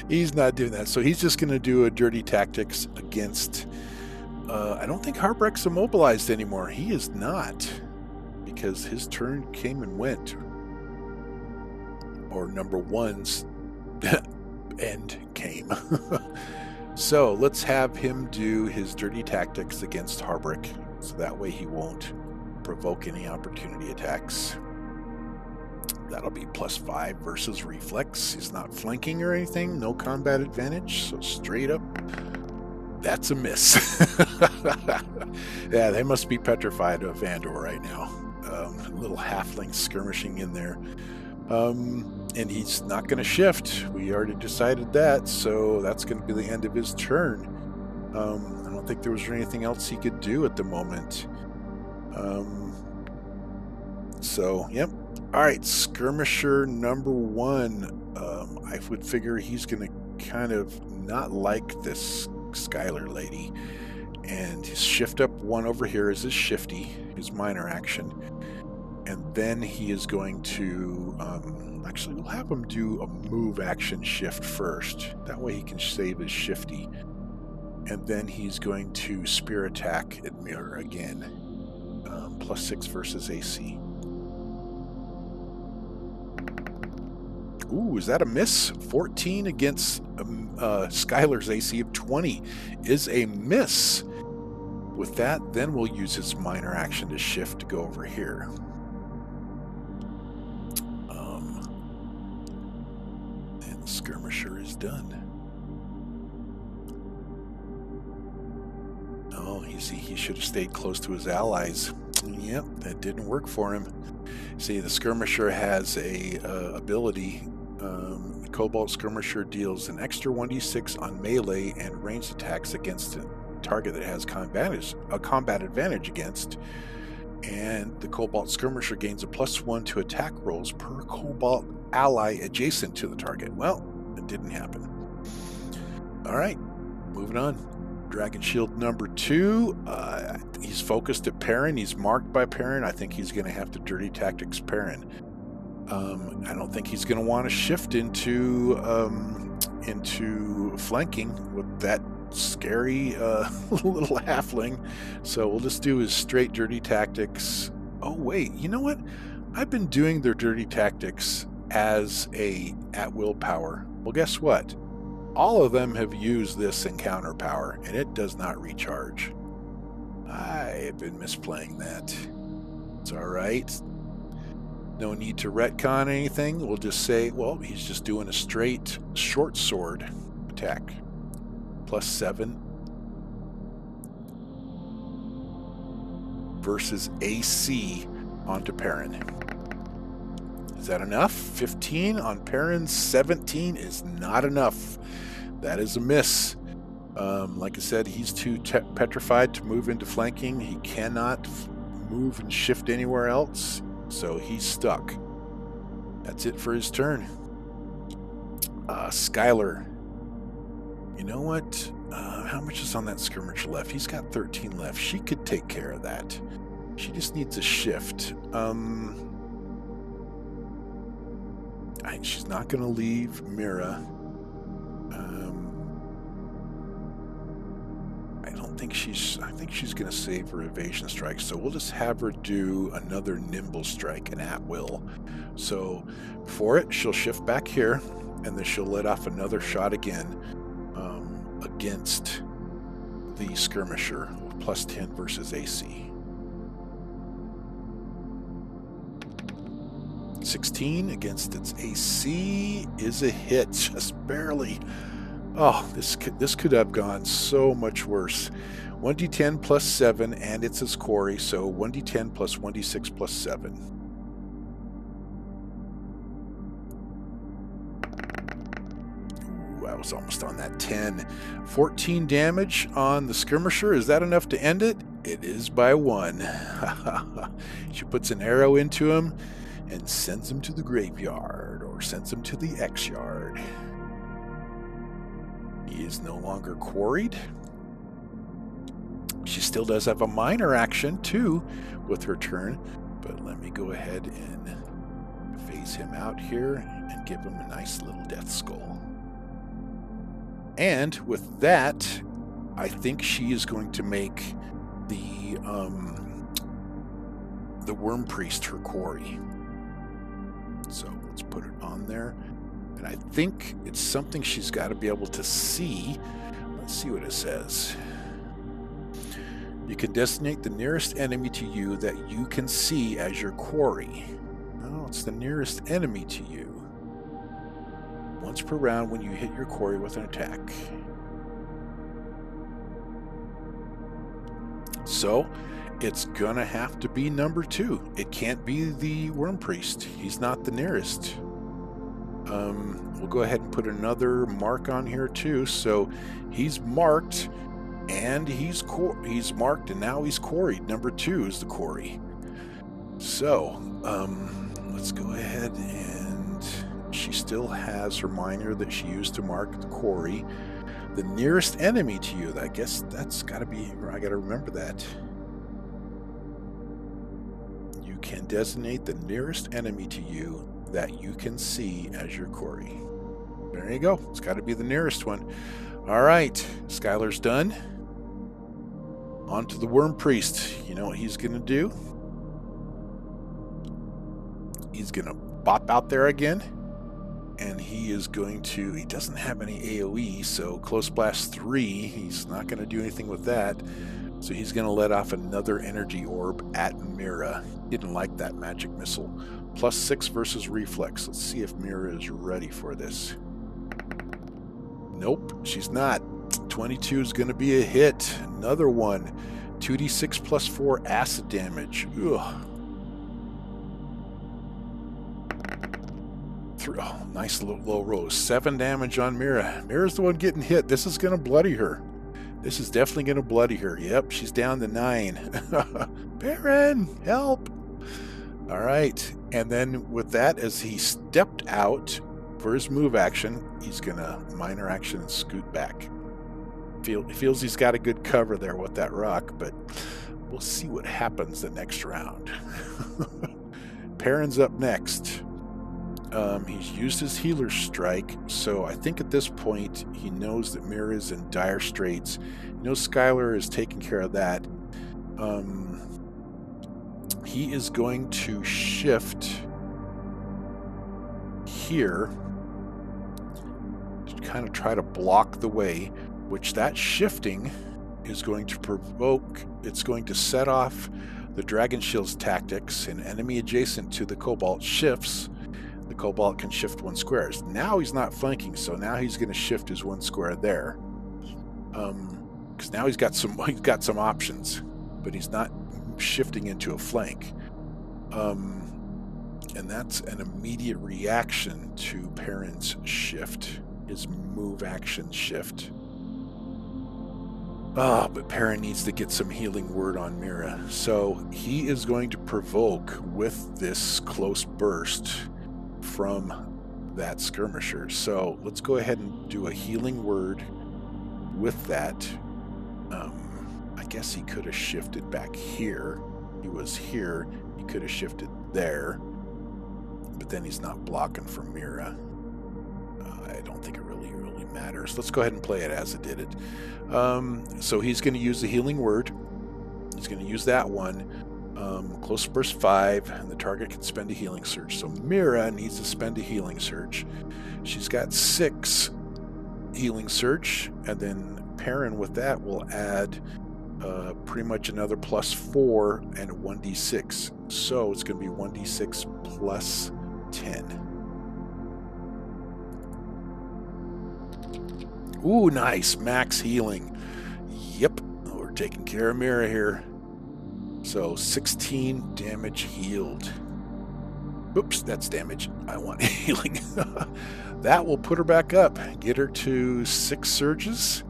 He's not doing that. So he's just going to do a dirty tactics against... I don't think Harbrick's immobilized anymore. He is not, because his turn came and went. Or number 1's end came. So let's have him do his dirty tactics against Harbrick, so that way he won't provoke any opportunity attacks. That'll be +5 versus reflex. He's not flanking or anything. No combat advantage. So straight up, That's a miss. Yeah, they must be petrified of Vandor right now. Little halfling skirmishing in there. And he's not going to shift. We already decided that, so that's going to be the end of his turn. I don't think there was anything else he could do at the moment. So, yep. All right, skirmisher number 1. I would figure he's going to kind of not like this Skylar lady. And his shift up 1 over here is his shifty, his minor action. And then he is going to, actually, we'll have him do a move action shift first. That way he can save his shifty. And then he's going to spear attack at Mirror again. +6 versus AC. Ooh, is that a miss? 14 against Skylar's AC of 20 is a miss. With that, then we'll use his minor action to shift to go over here. And the skirmisher is done. Oh, you see, he should have stayed close to his allies. Yep, that didn't work for him. See, the skirmisher has a ability. The Kobold skirmisher deals an extra 1d6 on melee and ranged attacks against a target that has a combat advantage against. And the Kobold skirmisher gains a +1 to attack rolls per Kobold ally adjacent to the target. Well, it didn't happen. All right, moving on. Dragon Shield number 2. He's focused at Perrin. He's marked by Perrin. I think he's going to have to Dirty Tactics Perrin. I don't think he's going to want to shift into flanking with that scary little halfling. So we'll just do his straight Dirty Tactics. Oh wait, you know what? I've been doing their Dirty Tactics as a at-will power. Well, guess what? All of them have used this encounter power, and it does not recharge. I have been misplaying that. It's all right. No need to retcon anything. We'll just say, well, he's just doing a straight short sword attack. +7 versus AC onto Perrin. Is that enough? 15 on Perrin, 17 is not enough. That is a miss. Like I said, he's too petrified to move into flanking. He cannot move and shift anywhere else, so he's stuck. That's it for his turn. Skylar. You know what? How much is on that skirmisher left? He's got 13 left. She could take care of that. She just needs a shift. She's not going to leave Mira. I think she's going to save her evasion strike, so we'll just have her do another nimble strike, an at-will. So for it, she'll shift back here, and then she'll let off another shot again against the skirmisher, +10 versus AC. 16 against its AC is a hit, just barely. Oh, this could have gone so much worse. 1d10 +7, and it's his quarry, so 1d10 + 1d6 +7. Ooh, I was almost on that 10. 14 damage on the skirmisher. Is that enough to end it? It is by 1. She puts an arrow into him and sends him to the graveyard, or sends him to the X-yard. He is no longer quarried. She still does have a minor action, too, with her turn. But let me go ahead and phase him out here and give him a nice little death skull. And with that, I think she is going to make the Worm Priest her quarry. So let's put it on there. And I think it's something she's got to be able to see. Let's see what it says. You can designate the nearest enemy to you that you can see as your quarry. No, it's the nearest enemy to you. Once per round when you hit your quarry with an attack. So it's gonna have to be number 2. It can't be the Worm Priest. He's not the nearest. We'll go ahead and put another mark on here too. So he's marked, and he's marked, and now he's quarried. Number 2 is the quarry. So let's go ahead, and she still has her miner that she used to mark the quarry. The nearest enemy to you, I guess that's got to be, I got to remember that. You can designate the nearest enemy to you that you can see as your quarry. There you go. It's got to be the nearest one. All right, Skylar's done. On to the Worm Priest. You know what he's going to do? He's going to bop out there again. And he is going to, he doesn't have any AoE, so Close Blast 3, he's not going to do anything with that. So he's going to let off another energy orb at Mira. Didn't like that magic missile. +6 versus reflex. Let's see if Mira is ready for this. Nope, she's not. 22 is going to be a hit. Another one. 2d6 +4 acid damage. Ugh. Oh, nice low roll. 7 damage on Mira. Mira's the one getting hit. This is going to bloody her. This is definitely going to bloody her. Yep, she's down to 9. Baron, help! All right. And then with that, as he stepped out for his move action, he's going to minor action and scoot back. Feels he's got a good cover there with that rock, but we'll see what happens the next round. Perrin's up next. He's used his healer strike, so I think at this point he knows that Mira is in dire straits. He knows Skylar is taking care of that. He is going to shift here to kind of try to block the way, which that shifting is going to provoke. It's going to set off the Dragon Shield's tactics. An enemy adjacent to the Kobold shifts. The Kobold can shift 1 square. Now he's not flanking, so now he's going to shift his 1 square there. Because now he's got some options, but he's not shifting into a flank. And that's an immediate reaction to Perrin's shift, his move action shift. But Perrin needs to get some healing word on Mira. So he is going to provoke with this close burst from that skirmisher. So let's go ahead and do a healing word with that. I guess he could have shifted back here. He was here. He could have shifted there. But then he's not blocking for Mira. I don't think it really matters. Let's go ahead and play it as it did it. So he's going to use the healing word. He's going to use that one. Close burst 5, and the target can spend a healing surge. So Mira needs to spend a healing surge. She's got 6 healing surge, and then Perrin with that will add pretty much another +4 and a 1d6. So it's going to be 1d6 plus 10. Ooh, nice. Max healing. Yep, we're taking care of Mira here. So 16 damage healed. Oops, that's damage. I want healing. That will put her back up. Get her to 6 surges.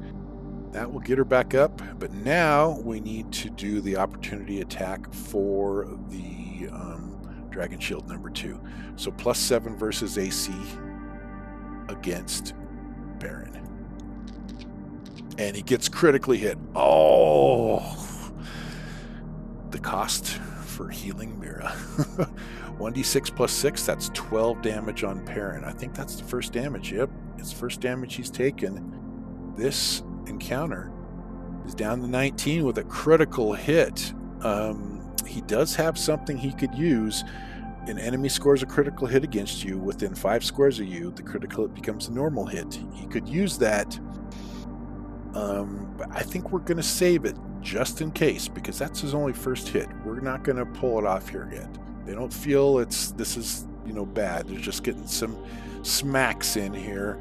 That will get her back up. But now we need to do the opportunity attack for the Dragon Shield number 2. So +7 versus AC against Baron. And he gets critically hit. Oh! The cost for healing Mira. 1d6 plus 6, that's 12 damage on Perrin. I think that's the first damage. Yep, it's the first damage he's taken. This encounter is down to 19 with a critical hit. He does have something he could use. An enemy scores a critical hit against you within 5 squares of you. The critical hit becomes a normal hit. He could use that. But I think we're going to save it just in case, because that's his only first hit. We're not going to pull it off here yet. They don't feel this is bad. They're just getting some smacks in here.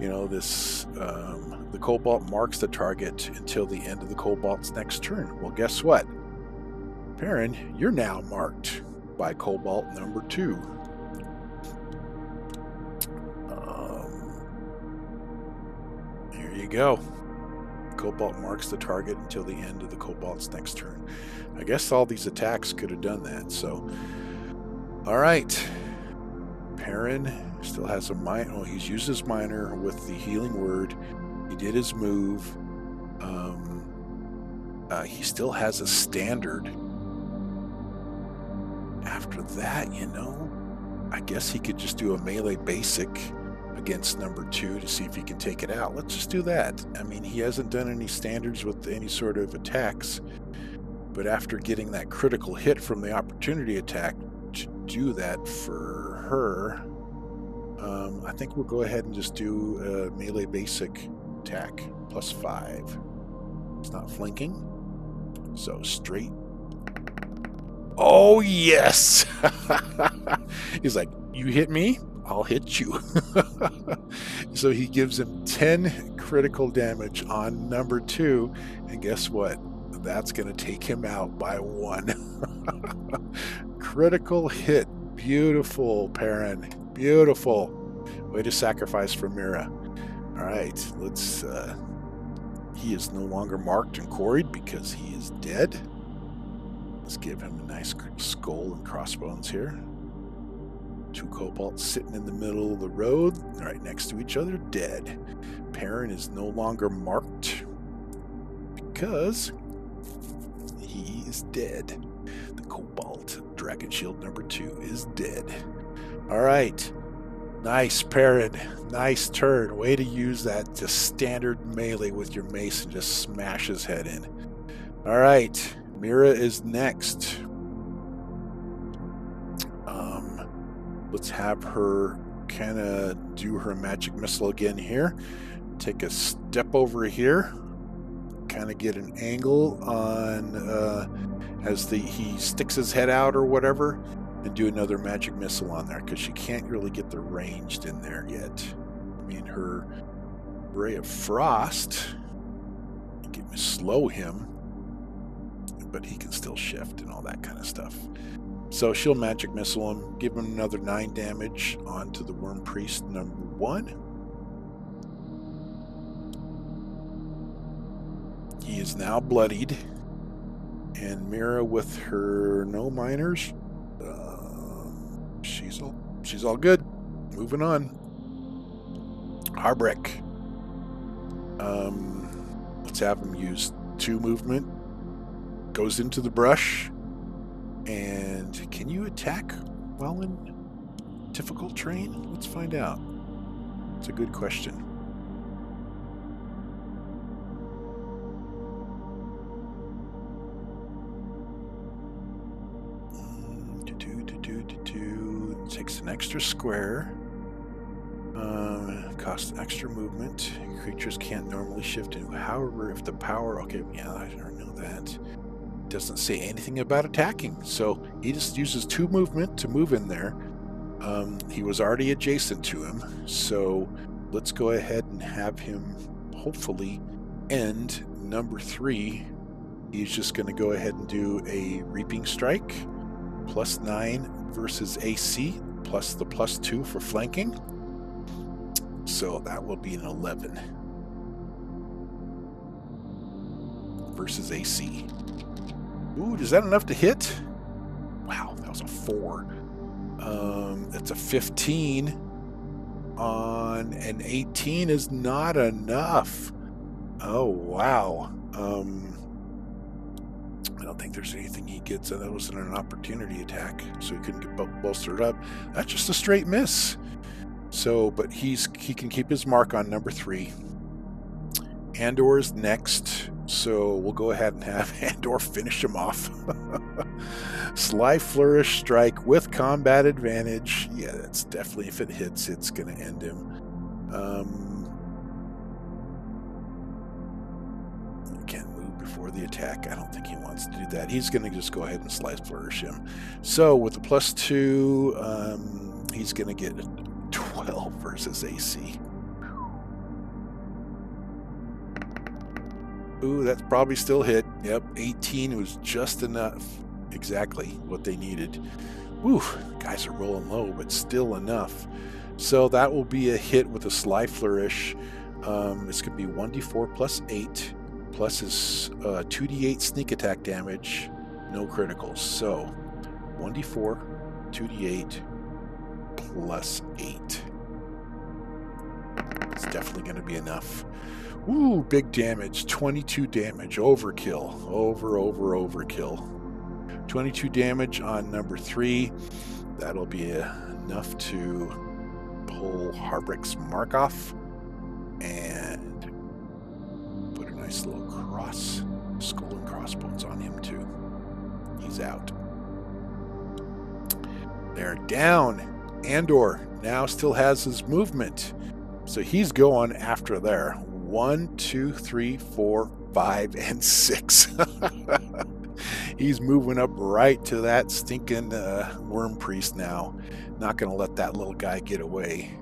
you know, this the Kobold marks the target until the end of the Kobold's next turn. Well, guess what? Perrin, you're now marked by Kobold number 2. Here you go. Kobold marks the target until the end of the Kobold's next turn. I guess all these attacks could have done that. So, all right. Perrin still has a minor. Oh, he's used his minor with the healing word. He did his move. He still has a standard. After that, you know, I guess he could just do a melee basic against number 2 to see if he can take it out. Let's just do that. I mean, he hasn't done any standards with any sort of attacks, but after getting that critical hit from the opportunity attack to do that for her, I think we'll go ahead and just do a melee basic attack +5. It's not flanking, so straight. Oh yes. He's like, you hit me, I'll hit you. So he gives him 10 critical damage on number 2, and guess what? That's going to take him out by 1. Critical hit. Beautiful, Perrin. Beautiful. Way to sacrifice for Mira. All right, let's... he is no longer marked and quarried because he is dead. Let's give him a nice skull and crossbones here. 2 kobolds sitting in the middle of the road, right next to each other, dead. Perrin is no longer marked because he is dead. The kobold dragon shield number 2 is dead. All right. Nice, Perrin. Nice turn. Way to use that just standard melee with your mace and just smash his head in. All right. Mira is next. Let's have her kind of do her magic missile again here. Take a step over here. Kind of get an angle on as he sticks his head out or whatever, and do another magic missile on there because she can't really get the ranged in there yet. I mean, her Ray of Frost can slow him, but he can still shift and all that kind of stuff. So she'll magic missile him, give him another 9 damage onto the Worm Priest number 1. He is now bloodied, and Mira with her no minors, she's all good. Moving on. Harbrick. Let's have him use 2 movement. Goes into the brush. And can you attack while in difficult terrain? Let's find out. It's a good question. Takes an extra square. Costs extra movement. Creatures can't normally shift. However, if the power... Okay, yeah, I already know that. Doesn't say anything about attacking, so he just uses 2 movement to move in there. He was already adjacent to him, so let's go ahead and have him hopefully end number 3. He's just going to go ahead and do a Reaping Strike, +9 versus AC, plus the +2 for flanking, so that will be an 11 versus AC. Ooh, is that enough to hit? Wow, that was a 4. That's a 15 on an 18 is not enough. Oh, wow. I don't think there's anything he gets. That wasn't an opportunity attack, so he couldn't get bolstered up. That's just a straight miss. So, but he can keep his mark on number 3. Andor is next, so we'll go ahead and have Andor finish him off. Sly Flourish Strike with combat advantage. Yeah, that's definitely, if it hits, it's going to end him. Can't move before the attack. I don't think he wants to do that. He's going to just go ahead and Sly Flourish him. So with the +2, he's going to get 12 versus AC. Ooh, that's probably still hit. Yep, 18 was just enough. Exactly what they needed. Woo, guys are rolling low, but still enough. So that will be a hit with a Sly Flourish. It's going to be 1d4 plus 8, plus his 2d8 sneak attack damage, no criticals. So 1d4, 2d8, plus 8. It's definitely going to be enough. Ooh, big damage. 22 damage. Overkill. Overkill. 22 damage on number 3. That'll be enough to pull Harbrick's mark off and put a nice little skull and crossbones on him too. He's out. They're down. Andor now still has his movement. So he's going after there. 1, 2, 3, 4, 5, and 6. He's moving up right to that stinking worm priest now. Not going to let that little guy get away.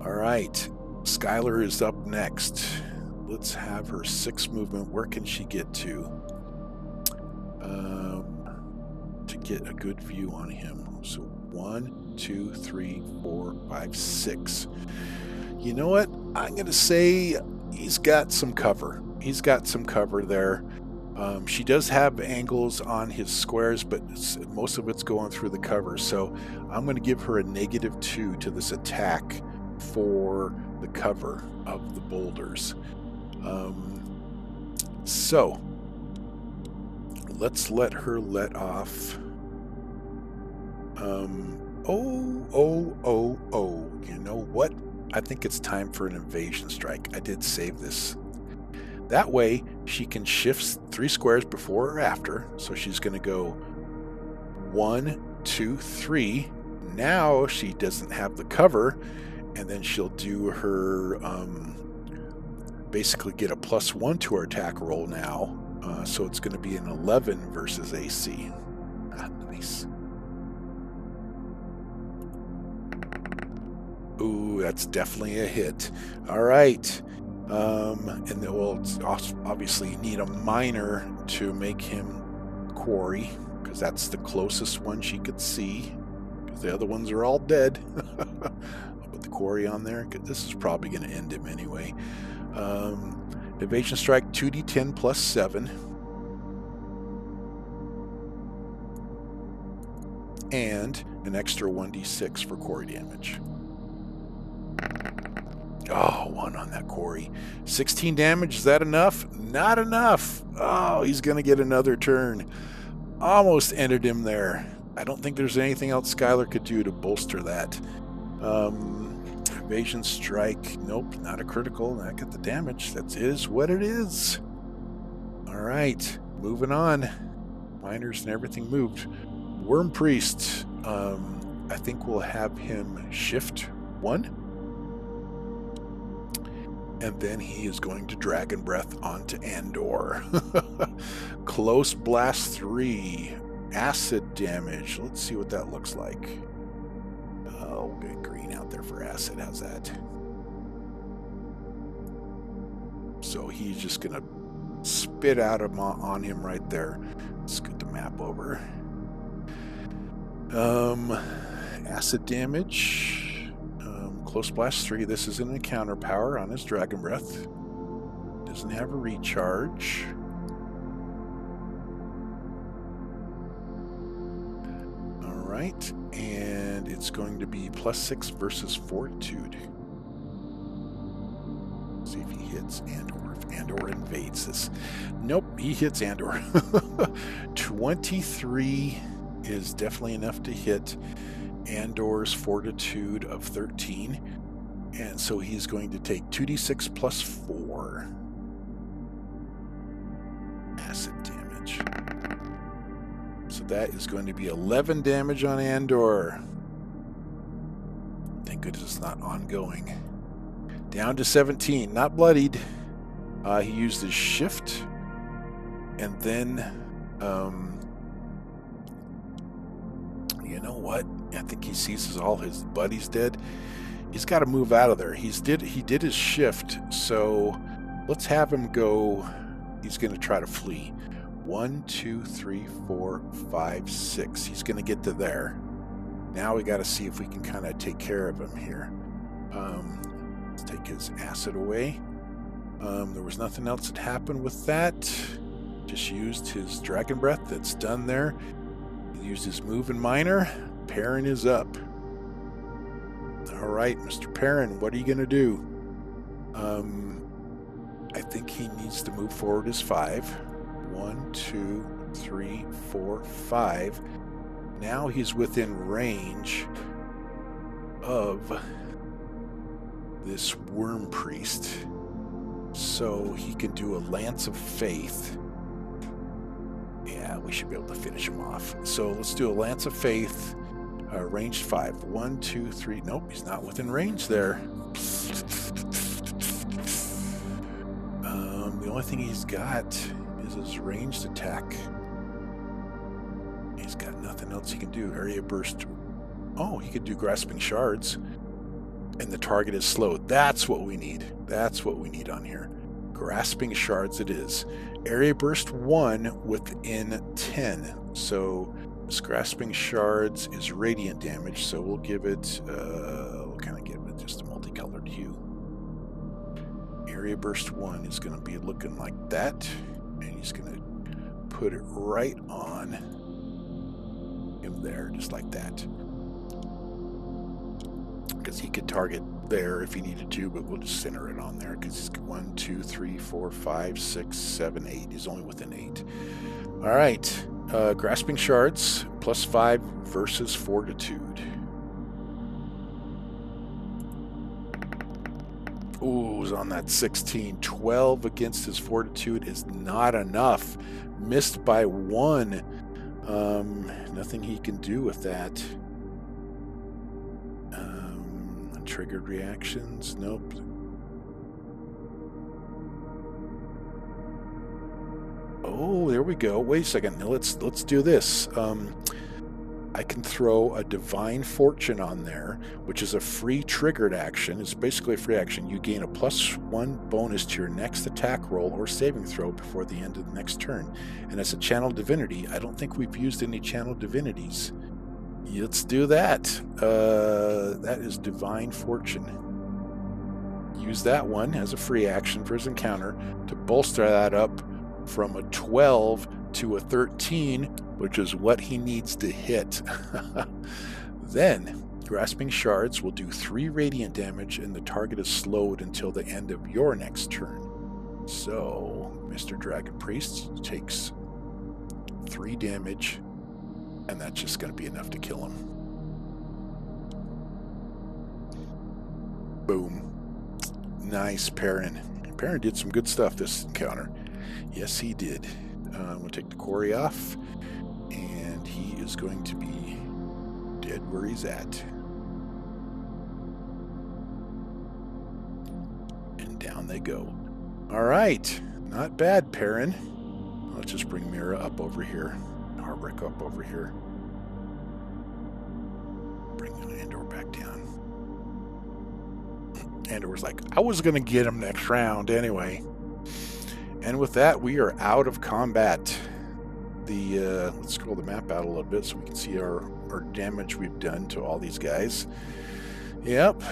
All right. Skylar is up next. Let's have her 6 movement. Where can she get to get a good view on him? So 1, 2, 3, 4, 5, 6. You know what? I'm going to say he's got some cover. He's got some cover there. She does have angles on his squares, but most of it's going through the cover. So I'm going to give her a -2 to this attack for the cover of the boulders. So let's let her let off. You know what? I think it's time for an invasion strike. I did save this. That way, she can shift 3 squares before or after. So she's going to go 1, 2, 3. Now she doesn't have the cover, and then she'll do her basically get a +1 to her attack roll now. So it's going to be an 11 versus AC. Nice. Ooh, that's definitely a hit. All right. And then we'll obviously need a minor to make him quarry, because that's the closest one she could see, because the other ones are all dead. I'll put the quarry on there, because this is probably going to end him anyway. Evasion strike 2d10 plus 7. And an extra 1d6 for quarry damage. Oh, 1 on that quarry. 16 damage, is that enough? Not enough. Oh, he's going to get another turn. Almost ended him there. I don't think there's anything else Skylar could do to bolster that. Evasion strike. Nope, not a critical. I got the damage. That is what it is. All right, moving on. Miners and everything moved. Worm Priest. I think we'll have him shift 1. And then he is going to Dragon Breath onto Andor. Close Blast 3. Acid damage. Let's see what that looks like. Oh, we'll get green out there for acid. How's that? So he's just going to spit out on him right there. Let's get the map over. Acid damage. Close Blast 3. This is an encounter power on his Dragon Breath. Doesn't have a recharge. Alright, and it's going to be +6 versus Fortitude. See if he hits Andor. If Andor invades this. Nope, he hits Andor. 23 is definitely enough to hit Andor's Fortitude of 13, and so he's going to take 2d6 plus 4 acid damage. So that is going to be 11 damage on Andor. Thank goodness it's not ongoing. Down to 17, not bloodied. He used his shift, and then you know what? I think he sees all his buddies dead. He's got to move out of there. He did his shift, so let's have him go he's going to try to flee. 1, 2, 3, 4, 5, 6. He's going to get to there. Now we got to see if we can kind of take care of him here. Let's take his acid away. There was nothing else that happened with that. Just used his dragon breath. That's done there. He used his move in minor. Perrin is up. All right, Mr. Perrin, what are you going to do? I think he needs to move forward his 5. 1, 2, 3, 4, 5. Now he's within range of this worm priest. So he can do a Lance of Faith. Yeah, we should be able to finish him off. So let's do a Lance of Faith, ranged 5. 1, 2, 3. Nope, he's not within range there. The only thing he's got is his ranged attack. He's got nothing else he can do. Area burst. Oh, he could do grasping shards. And the target is slowed. That's what we need. That's what we need on here. Grasping shards it is. Area burst 1 within 10. So this grasping shards is radiant damage. So we'll give it, we'll kind of give it just a multicolored hue. Area burst 1 is going to be looking like that. And he's going to put it right on him there, just like that. Because he could target there if he needed to, but we'll just center it on there because he's 1, 2, 3, 4, 5, 6, 7, 8. He's only within 8. All right. Grasping shards, +5 versus fortitude. Ooh, was on that 16. 12 against his fortitude is not enough. Missed by 1. Nothing he can do with that. Triggered reactions. Nope. Oh, there we go. Wait a second. Now let's do this. I can throw a Divine Fortune on there, which is a free triggered action. It's basically a free action. You gain a +1 bonus to your next attack roll or saving throw before the end of the next turn. And as a channel divinity, I don't think we've used any channel divinities. Let's do that. That is Divine Fortune. Use that one as a free action for his encounter to bolster that up from a 12 to a 13, which is what he needs to hit. Then, Grasping Shards will do 3 radiant damage, and the target is slowed until the end of your next turn. So, Mr. Dragon Priest takes 3 damage. And that's just going to be enough to kill him. Boom. Nice, Perrin. Perrin did some good stuff this encounter. Yes, he did. I'm going to take the quarry off. And he is going to be dead where he's at. And down they go. All right. Not bad, Perrin. Let's just bring Mira up over here. Heartbreak up over here. Bring Andor back down. Andor's like, I was going to get him next round anyway. And with that, we are out of combat. Let's scroll the map out a little bit so we can see our damage we've done to all these guys. Yep.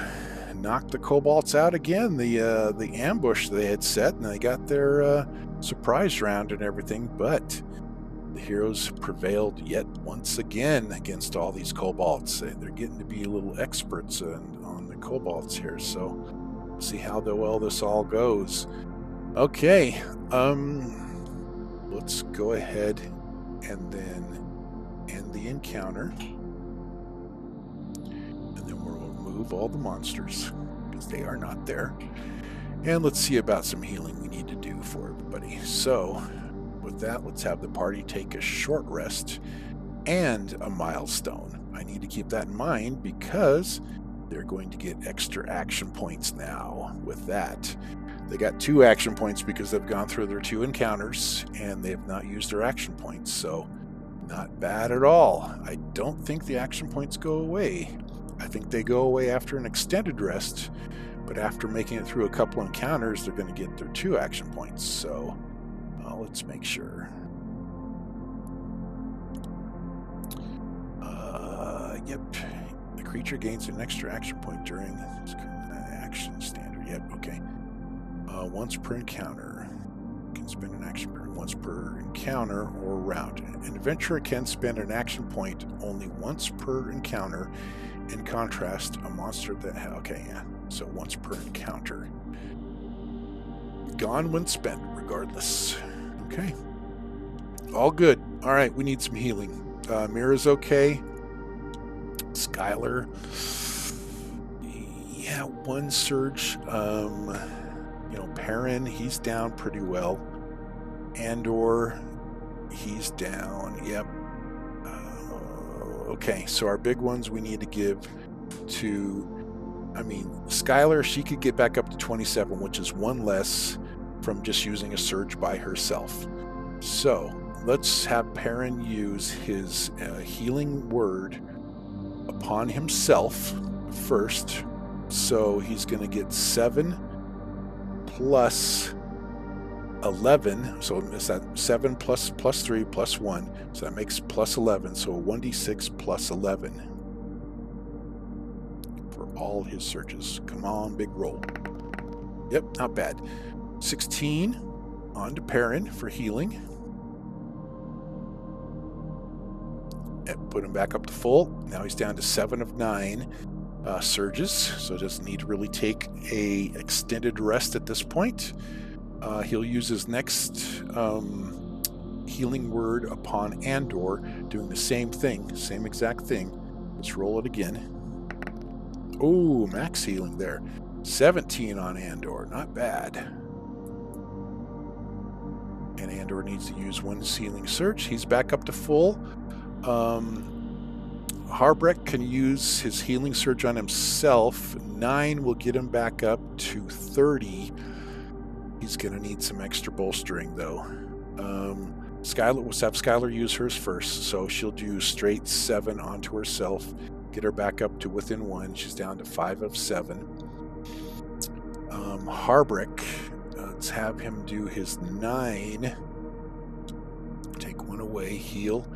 Knocked the Kobolds out again. The ambush they had set, and they got their surprise round and everything, but the heroes prevailed yet once again against all these Kobolds. They're getting to be little experts on the Kobolds here, so we'll see how well this all goes. Okay, let's go ahead and then end the encounter. And then we'll remove all the monsters, because they are not there. And let's see about some healing we need to do for everybody. So, with that, let's have the party take a short rest and a milestone. I need to keep that in mind because they're going to get extra action points now with that. They got 2 action points because they've gone through their 2 encounters and they have not used their action points, so not bad at all. I don't think the action points go away. I think they go away after an extended rest, but after making it through a couple encounters, they're going to get their 2 action points, so let's make sure. Yep. The creature gains an extra action point during its action standard. Yep, okay. Once per encounter. Can spend an action point once per encounter or round. An adventurer can spend an action point only once per encounter. In contrast, a monster that... Okay, yeah. So once per encounter. Gone when spent, regardless. Okay. All good. All right, we need some healing. Mira's okay. Skylar. Yeah, one surge. You know, Perrin, he's down pretty well. Andor, he's down. Yep. Okay, so our big ones we need to give to... I mean, Skylar, she could get back up to 27, which is one less from just using a surge by herself. So, let's have Perrin use his healing word upon himself first. So he's going to get 7 plus 11. So is that 7 plus 3 plus 1. So that makes plus 11. So 1d6 plus 11 for all his surges. Come on, big roll. Yep, not bad. 16 on to Perrin for healing. Put him back up to full. Now he's down to 7 of 9 surges, so doesn't need to really take a extended rest at this point. He'll use his next healing word upon Andor, doing the same thing, same exact thing. Let's roll it again. Oh, max healing there. 17 on Andor, not bad. And Andor needs to use one healing surge. He's back up to full. Harbrek can use his healing surge on himself. 9 will get him back up to 30. He's going to need some extra bolstering, though. Skylar, let's have Skylar use hers first. So she'll do straight 7 onto herself. Get her back up to within 1. She's down to 5 of 7. Harbrek, let's have him do his 9. Take 1 away, heal.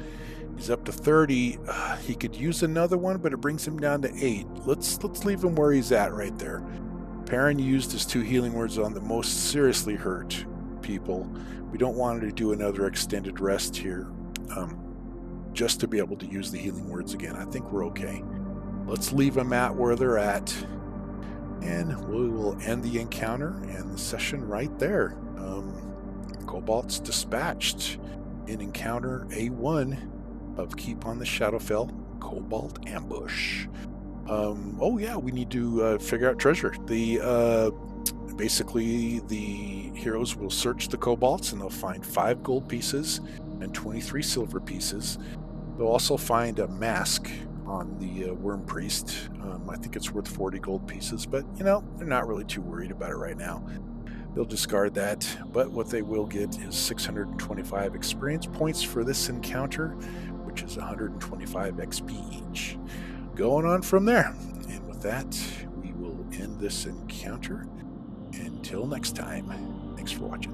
He's up to 30. He could use another one, but it brings him down to 8. Let's leave him where he's at right there. Perrin used his 2 healing words on the most seriously hurt people. We don't want her to do another extended rest here, just to be able to use the healing words again. I think we're okay. Let's leave them at where they're at, and we will end the encounter and the session right there. Kobold's dispatched in encounter A1 of Keep on the Shadowfell Kobold Ambush. Oh yeah, we need to figure out treasure. Basically the heroes will search the kobolds and they'll find 5 gold pieces and 23 silver pieces. They'll also find a mask on the worm priest. I think it's worth 40 gold pieces, but you know, they're not really too worried about it right now. They'll discard that, but what they will get is 625 experience points for this encounter, which is 125 XP each. Going on from there. And with that, we will end this encounter. Until next time, thanks for watching.